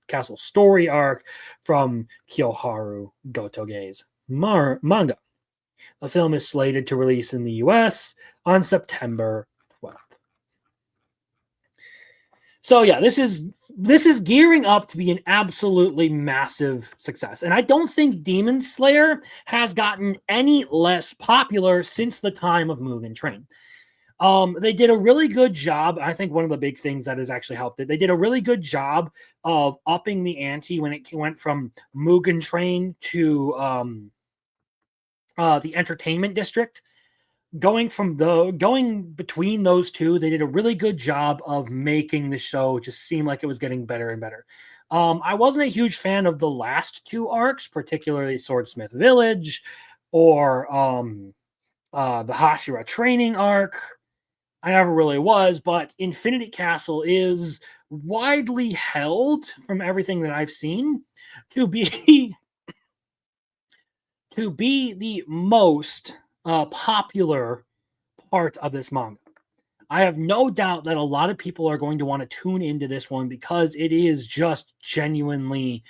Castle story arc from Kyoharu Gotoge's manga. The film is slated to release in the US on September 12th. So yeah, this is gearing up to be an absolutely massive success. And I don't think Demon Slayer has gotten any less popular since the time of Mugen Train. They did a really good job. I think one of the big things that has actually helped it, they did a really good job of upping the ante when it went from Mugen Train to the Entertainment District. Going between those two, they did a really good job of making the show just seem like it was getting better and better. I wasn't a huge fan of the last two arcs, particularly Swordsmith Village or the Hashira training arc. I never really was, but Infinity Castle is widely held, from everything that I've seen, to be the most popular part of this manga. I have no doubt that a lot of people are going to want to tune into this one because it is just genuinely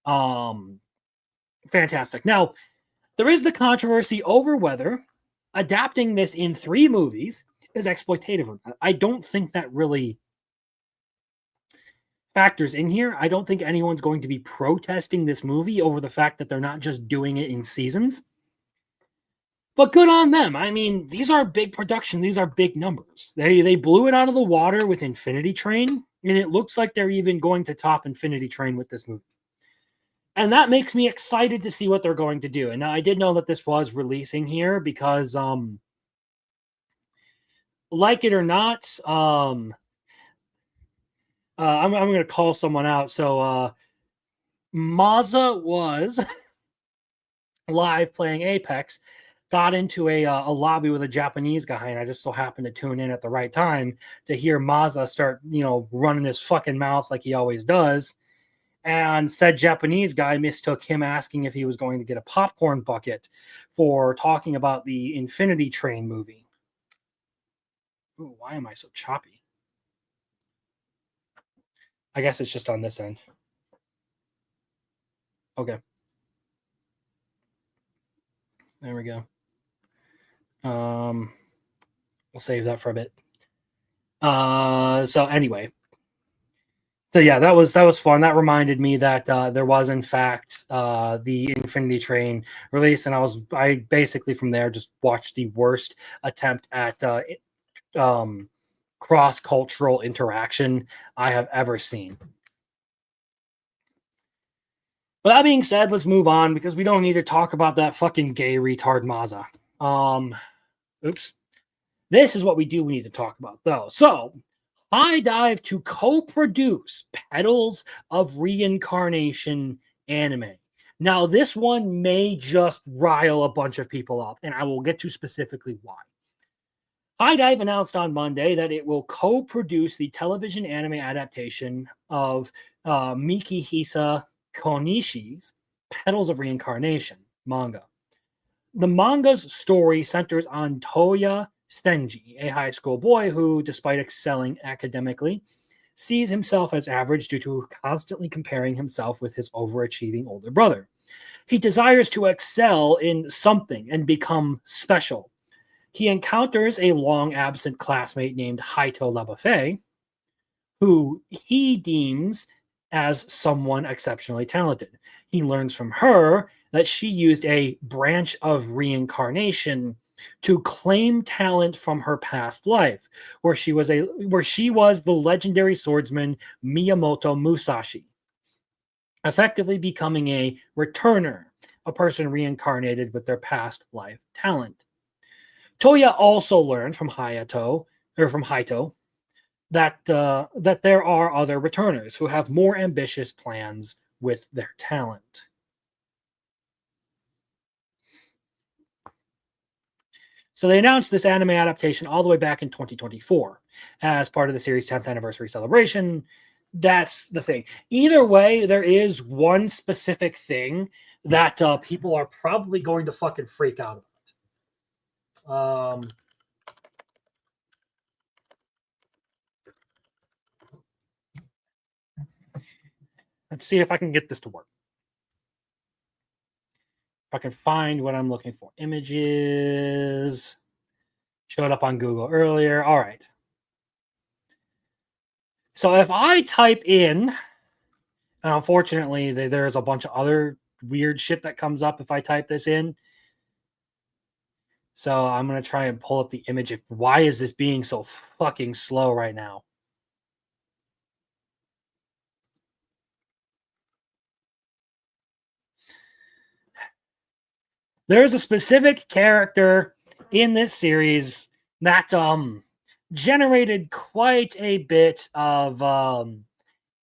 fantastic. Now, there is the controversy over whether adapting this in 3 movies is exploitative or not. I don't think that really factors in here. I don't think anyone's going to be protesting this movie over the fact that they're not just doing it in seasons. But good on them. I mean, these are big productions. These are big numbers. They blew it out of the water with Infinity Train, and it looks like they're even going to top Infinity Train with this movie. And that makes me excited to see what they're going to do. And now I did know that this was releasing here because like it or not, I'm going to call someone out. So Maza was live playing Apex, got into a lobby with a Japanese guy, and I just so happened to tune in at the right time to hear Maza start, running his fucking mouth like he always does. And said Japanese guy mistook him asking if he was going to get a popcorn bucket for talking about the Infinity Train movie. Ooh, why am I so choppy? I guess it's just on this end. Okay. There we go. We'll save that for a bit. So anyway. So yeah, that was fun. That reminded me that there was in fact the Infinity Train release, and I basically from there just watched the worst attempt at cross-cultural interaction I have ever seen. But that being said, let's move on because we don't need to talk about that fucking gay retard Maza. Oops. This is what we need to talk about though. So HIDIVE to co-produce Petals of Reincarnation anime. Now, this one may just rile a bunch of people up, and I will get to specifically why. HIDIVE announced on Monday that it will co-produce the television anime adaptation of Mikihisa Konishi's Petals of Reincarnation manga. The manga's story centers on Toya Stenji, a high school boy who, despite excelling academically, sees himself as average due to constantly comparing himself with his overachieving older brother. He desires to excel in something and become special. He encounters a long-absent classmate named Haito LaBuffet, who he deems as someone exceptionally talented. He learns from her that she used a branch of reincarnation to claim talent from her past life, where she was the legendary swordsman Miyamoto Musashi, effectively becoming a returner, a person reincarnated with their past life talent. Toya also learned from Haito that there are other returners who have more ambitious plans with their talent. So they announced this anime adaptation all the way back in 2024 as part of the series' 10th anniversary celebration. That's the thing. Either way, there is one specific thing that people are probably going to fucking freak out about. Let's see if I can get this to work. If I can find what I'm looking for. Images. Showed up on Google earlier. All right. So if I type in, and unfortunately there's a bunch of other weird shit that comes up if I type this in. So I'm going to try and pull up the image. Why is this being so fucking slow right now? There's a specific character in this series that generated quite a bit of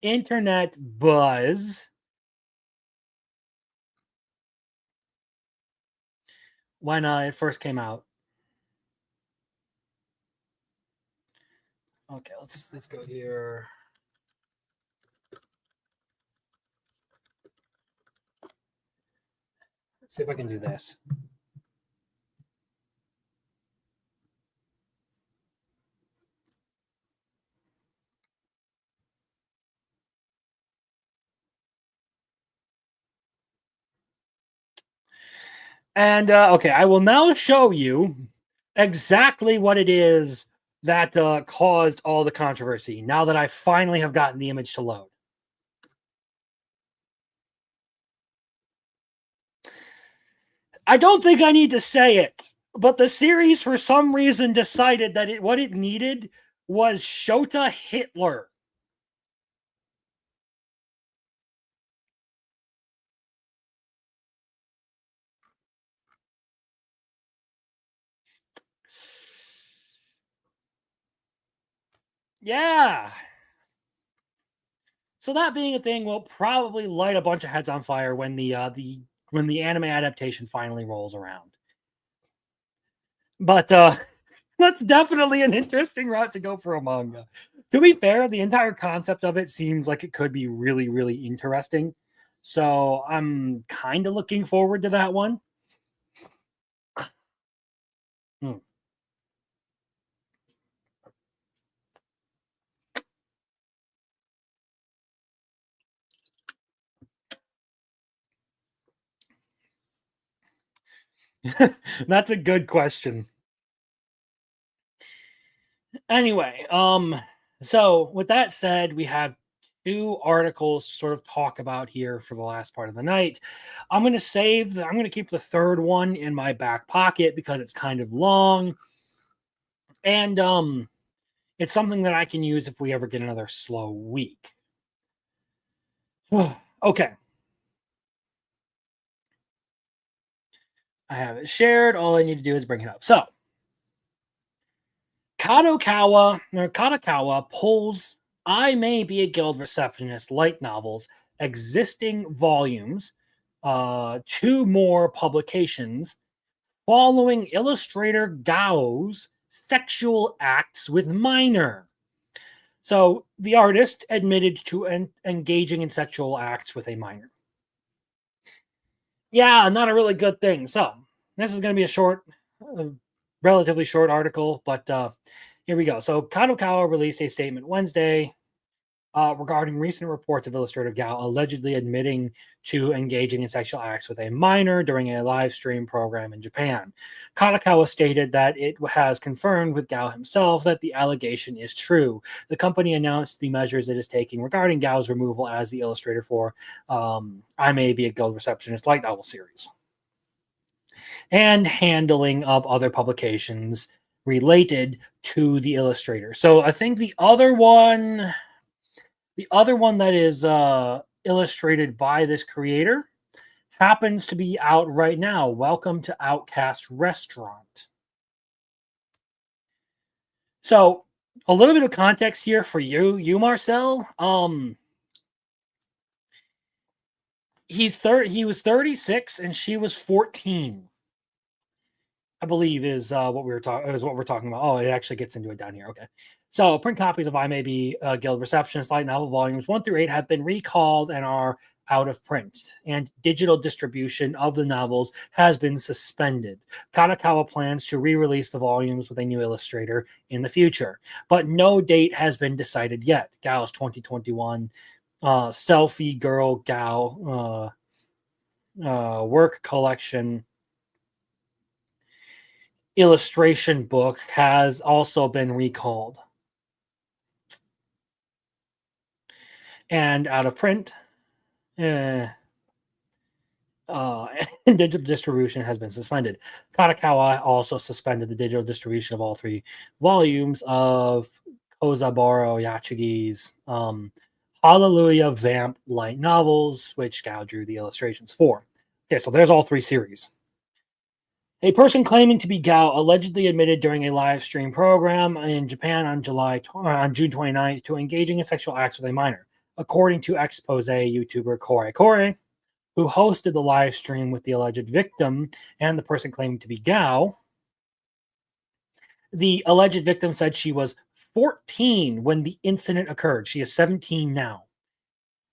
internet buzz when it first came out. Okay, let's go here. Let's see if I can do this. And okay, I will now show you exactly what it is that caused all the controversy now that I finally have gotten the image to load. I don't think I need to say it, but the series for some reason decided that what it needed was Shota Hitler. Yeah. So that being a thing will probably light a bunch of heads on fire when the anime adaptation finally rolls around. But that's definitely an interesting route to go for a manga. To be fair, the entire concept of it seems like it could be really, really interesting. So I'm kind of looking forward to that one. That's a good question. Anyway, so with that said, we have 2 articles to sort of talk about here for the last part of the night. I'm going to keep the third one in my back pocket because it's kind of long. And it's something that I can use if we ever get another slow week. Okay. I have it shared. All I need to do is bring it up. So, Kadokawa pulls I May Be a Guild Receptionist light novels, existing volumes, 2 more publications, following illustrator Gao's sexual acts with minor. So, the artist admitted to engaging in sexual acts with a minor. Yeah, not a really good thing. So, this is going to be a short, relatively short article, but here we go. So, Kadokawa released a statement Wednesday regarding recent reports of illustrator Gao allegedly admitting to engaging in sexual acts with a minor during a live stream program in Japan. Kadokawa stated that it has confirmed with Gao himself that the allegation is true. The company announced the measures it is taking regarding Gao's removal as the illustrator for I May Be a Guild Receptionist light novel series and handling of other publications related to the illustrator. So I think the other one that is illustrated by this creator happens to be out right now. Welcome to Outcast Restaurant. So a little bit of context here for you Marcel. He was 36 and she was 14. I believe is what we're talking about. Oh, it actually gets into it down here. Okay. So print copies of I May Be a Guild Receptionist light novel volumes 1 through 8 have been recalled and are out of print, and digital distribution of the novels has been suspended. Kadokawa plans to re-release the volumes with a new illustrator in the future, but no date has been decided yet. Gao's 2021 Selfie Girl Gao work collection illustration book has also been recalled and out of print. And digital distribution has been suspended. Kadokawa also suspended the digital distribution of all 3 volumes of Kozaburo Yachigi's Hallelujah Vamp light novels, which Gao drew the illustrations for. Okay, so there's all 3 series. A person claiming to be Gao allegedly admitted during a live stream program in Japan on June 29th to engaging in sexual acts with a minor, according to expose YouTuber Kore Kore, who hosted the live stream with the alleged victim and the person claiming to be Gao. The alleged victim said she was 14 when the incident occurred. She is 17 now.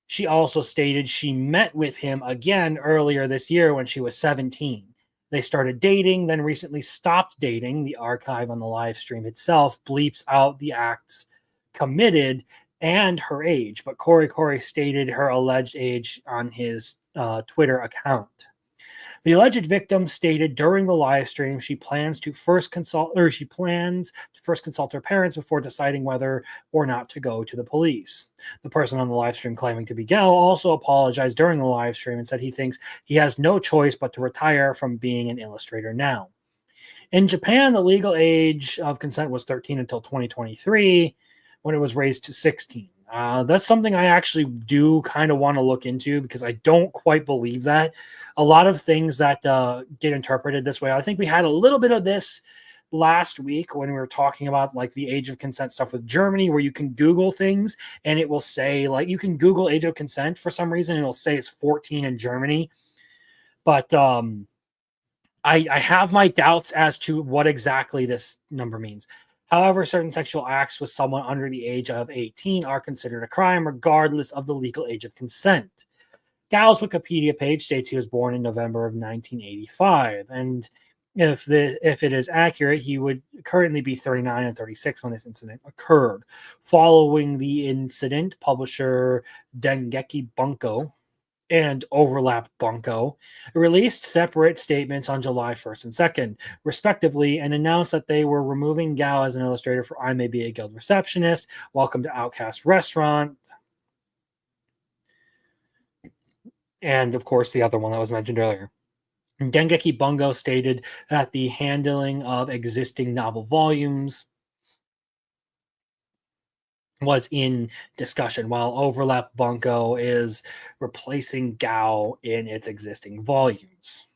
She also stated she met with him again earlier this year when she was 17. They started dating, then recently stopped dating. The archive on the live stream itself bleeps out the acts committed and her age, but Kore stated her alleged age on his Twitter account. The alleged victim stated during the live stream she plans to first consult her parents before deciding whether or not to go to the police. The person on the live stream claiming to be Gao also apologized during the live stream and said he thinks he has no choice but to retire from being an illustrator now. In Japan, the legal age of consent was 13 until 2023, when it was raised to 16. That's something I actually do kind of want to look into because I don't quite believe that. A lot of things that get interpreted this way. I think we had a little bit of this last week when we were talking about like the age of consent stuff with Germany, where you can Google things and it will say, like, you can Google age of consent for some reason and it'll say it's 14 in Germany. But I have my doubts as to what exactly this number means. However, certain sexual acts with someone under the age of 18 are considered a crime, regardless of the legal age of consent. Gao's Wikipedia page states he was born in November of 1985, and if it is accurate, he would currently be 39 and 36 when this incident occurred. Following the incident, publisher Dengeki Bunko and Overlap Bunko released separate statements on July 1st and 2nd, respectively, and announced that they were removing Gao as an illustrator for I May Be a Guild Receptionist, Welcome to Outcast Restaurant, and, of course, the other one that was mentioned earlier. Dengeki Bunko stated that the handling of existing novel volumes was in discussion, while Overlap Bunko is replacing Gao in its existing volumes.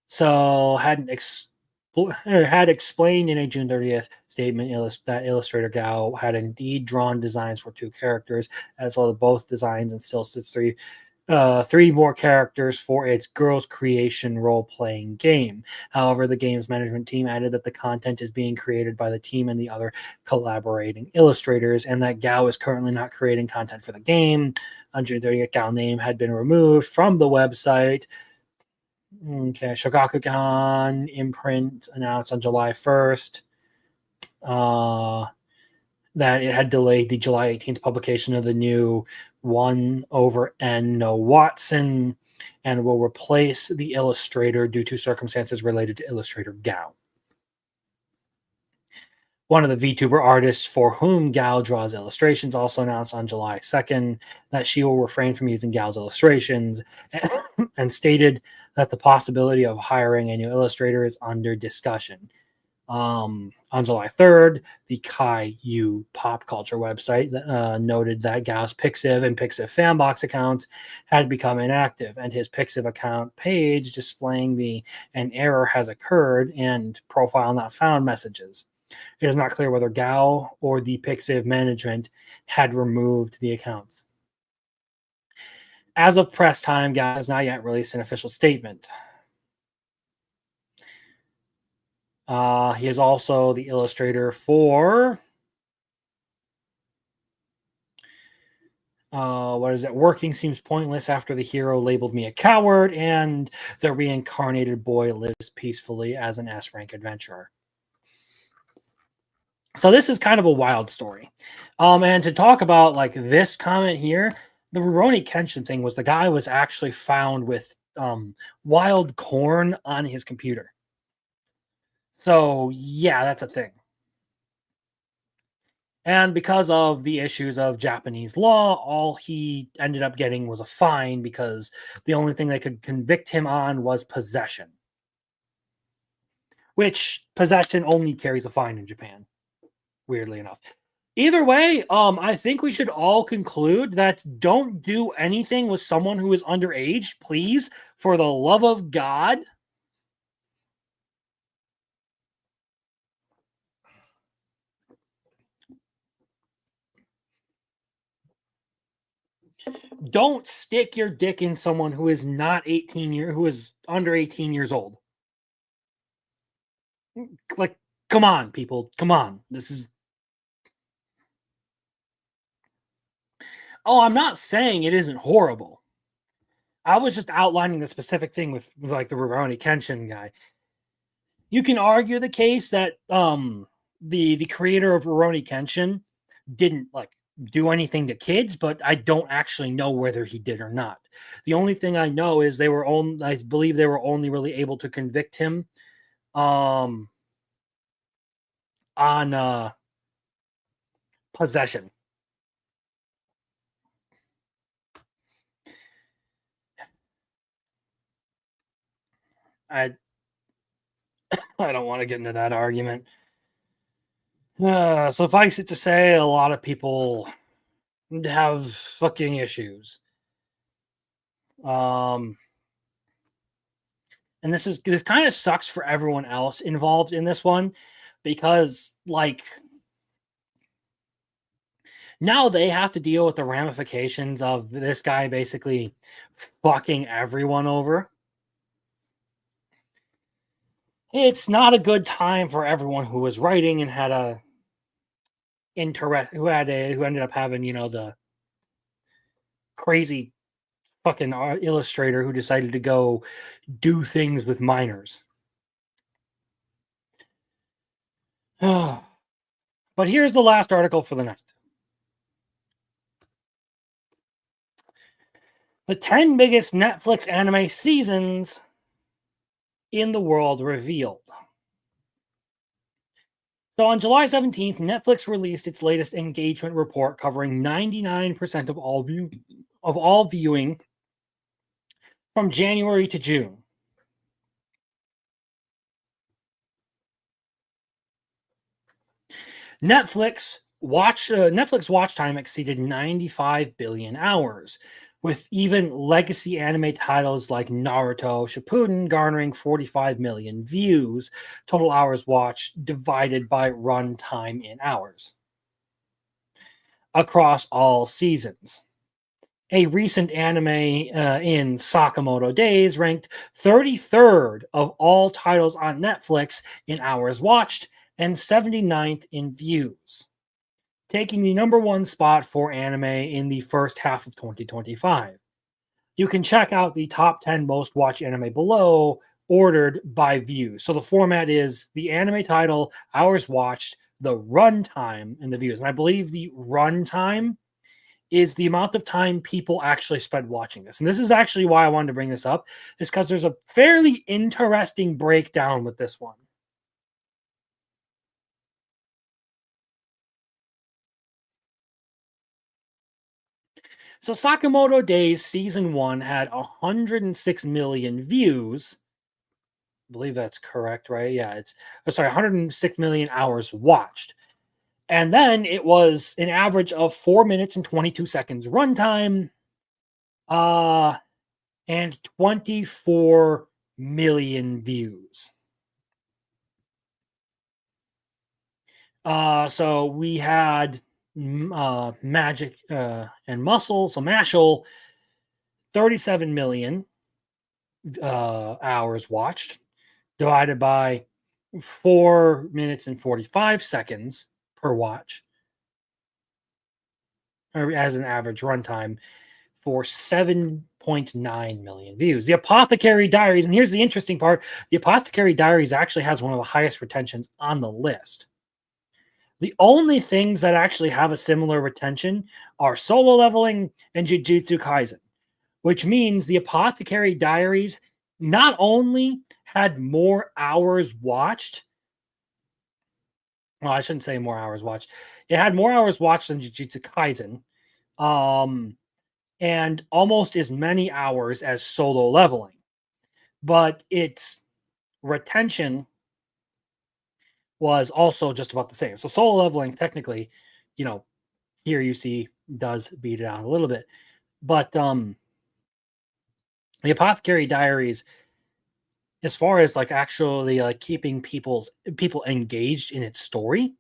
So had explained in a June 30th statement that illustrator Gao had indeed drawn designs for 2 characters, as well as both designs, and still sits 3 more characters for its Girls Creation role-playing game. However, the game's management team added that the content is being created by the team and the other collaborating illustrators, and that Gao is currently not creating content for the game. On June 30th, Gao name had been removed from the website. Okay, Shogakukan imprint announced on July 1st that it had delayed the July 18th publication of the new 1/N No Watson and will replace the illustrator due to circumstances related to illustrator Gao. One of the VTuber artists for whom Gao draws illustrations also announced on July 2nd that she will refrain from using Gao's illustrations and stated that the possibility of hiring a new illustrator is under discussion. On July 3rd, the Kai-Yu pop culture website noted that Gao's Pixiv and Pixiv Fanbox accounts had become inactive, and his Pixiv account page displaying an error has occurred and profile not found messages. It is not clear whether Gao or the Pixiv management had removed the accounts. As of press time, Gao has not yet released an official statement. He is also the illustrator for Working Seems Pointless After the Hero Labeled Me a Coward, and The Reincarnated Boy Lives Peacefully as an S-Rank Adventurer. So this is kind of a wild story. And to talk about like this comment here, the Rurouni Kenshin thing was the guy was actually found with wild corn on his computer. So yeah, that's a thing. And because of the issues of Japanese law, all he ended up getting was a fine because the only thing they could convict him on was possession. Which possession only carries a fine in Japan, weirdly enough. Either way, I think we should all conclude that don't do anything with someone who is underage, please, for the love of God. Don't stick your dick in someone who is who is under 18 years old. Like, come on, people. Come on. This is... Oh, I'm not saying it isn't horrible. I was just outlining the specific thing with like the Rurouni Kenshin guy. You can argue the case that the creator of Rurouni Kenshin didn't like do anything to kids, but I don't actually know whether he did or not. The only thing I know is I believe they were only really able to convict him on possession. I don't want to get into that argument. Suffice it to say, a lot of people have fucking issues. And this kind of sucks for everyone else involved in this one because, like, now they have to deal with the ramifications of this guy basically fucking everyone over. It's not a good time for everyone who was writing and had a who ended up having, the crazy fucking illustrator who decided to go do things with minors. But here's the last article for the night. The 10 biggest Netflix anime seasons in the world revealed. So on July 17th, Netflix released its latest engagement report covering 99% of all viewing from January to June. Netflix watch time exceeded 95 billion hours, with even legacy anime titles like Naruto Shippuden garnering 45 million views, total hours watched divided by runtime in hours across all seasons. A recent anime in Sakamoto Days ranked 33rd of all titles on Netflix in hours watched and 79th in views, taking the #1 spot for anime in the first half of 2025. You can check out the top 10 most watched anime below, ordered by views. So the format is the anime title, hours watched, the runtime, and the views. And I believe the runtime is the amount of time people actually spend watching this. And this is actually why I wanted to bring this up, is because there's a fairly interesting breakdown with this one. So Sakamoto Days Season 1 had 106 million views. I believe that's correct, right? Yeah, 106 million hours watched. And then it was an average of 4 minutes and 22 seconds runtime, and 24 million views. So we had Magic and Muscle, so Mashal, 37 million hours watched, divided by 4 minutes and 45 seconds per watch, or as an average runtime, for 7.9 million views. The Apothecary Diaries, and here's the interesting part, the Apothecary Diaries actually has one of the highest retentions on the list. The only things that actually have a similar retention are Solo Leveling and Jujutsu Kaisen, which means the Apothecary Diaries not only had more hours watched. Well, I shouldn't say more hours watched. It had more hours watched than Jujutsu Kaisen, and almost as many hours as Solo Leveling. But its retention was also just about the same. So Solo Leveling, technically, here you see does beat it out a little bit. But the Apothecary Diaries, as far as like actually like keeping people engaged in its story,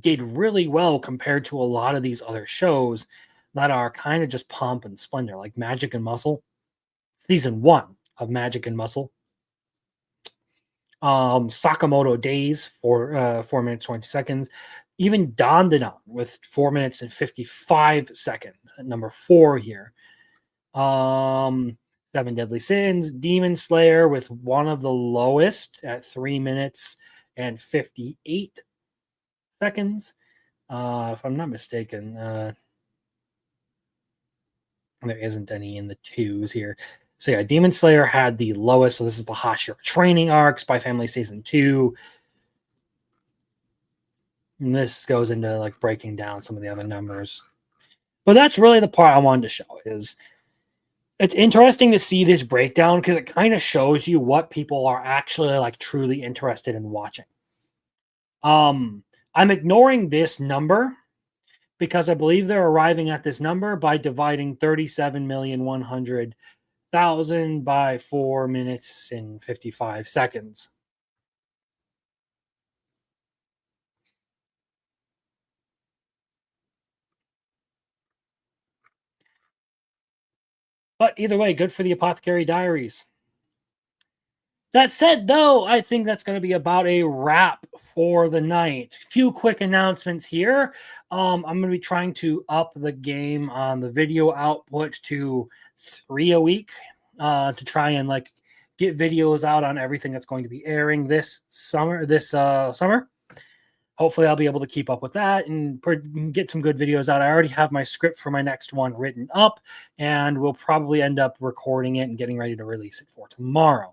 did really well compared to a lot of these other shows that are kind of just pomp and splendor, like Magic and Muscle. Season 1 of Magic and Muscle. Sakamoto Days for 4 minutes 20 seconds. Even Dandadan with 4 minutes and 55 seconds at number 4 here. 7 Deadly Sins, Demon Slayer with one of the lowest at 3 minutes and 58 seconds. If I'm not mistaken, there isn't any in the 2s here. So yeah, Demon Slayer had the lowest. So this is the Hashira Training Arc, Spy Family Season 2. And this goes into like breaking down some of the other numbers. But that's really the part I wanted to show is it's interesting to see this breakdown because it kind of shows you what people are actually like truly interested in watching. I'm ignoring this number because I believe they're arriving at this number by dividing 37,100,000 by 4 minutes and 55 seconds. But either way, good for the Apothecary Diaries. That said, though, I think that's going to be about a wrap for the night. Few quick announcements here. I'm going to be trying to up the game on the video output to 3 a week to try and like get videos out on everything that's going to be airing this summer. Hopefully, I'll be able to keep up with that and get some good videos out. I already have my script for my next one written up, and we'll probably end up recording it and getting ready to release it for tomorrow.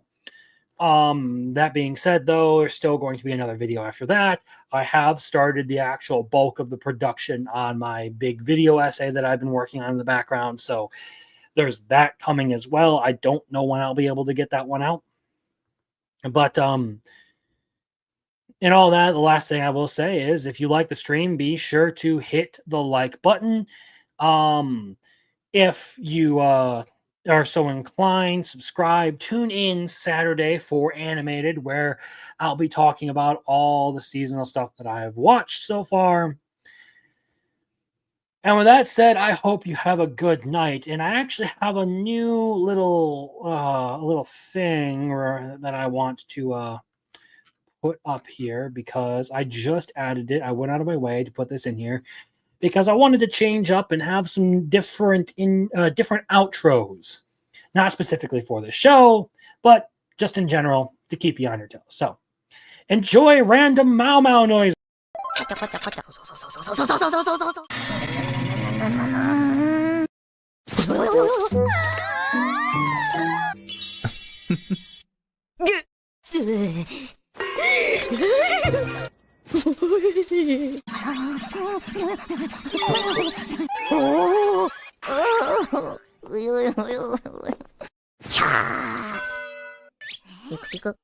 That being said, though, there's still going to be another video after that. I have started the actual bulk of the production on my big video essay that I've been working on in the background, so there's that coming as well. I don't know when I'll be able to get that one out. But, and all that, the last thing I will say is if you like the stream, be sure to hit the like button. If you are so inclined, subscribe. Tune in Saturday for Animated, where I'll be talking about all the seasonal stuff that I have watched so far. And with that said, I hope you have a good night. And I actually have a new little thing that I want to put up here because I just added it. I went out of my way to put this in here because I wanted to change up and have some different outros, not specifically for the show, but just in general to keep you on your toes. So enjoy random Mau Mau noise.ピクピク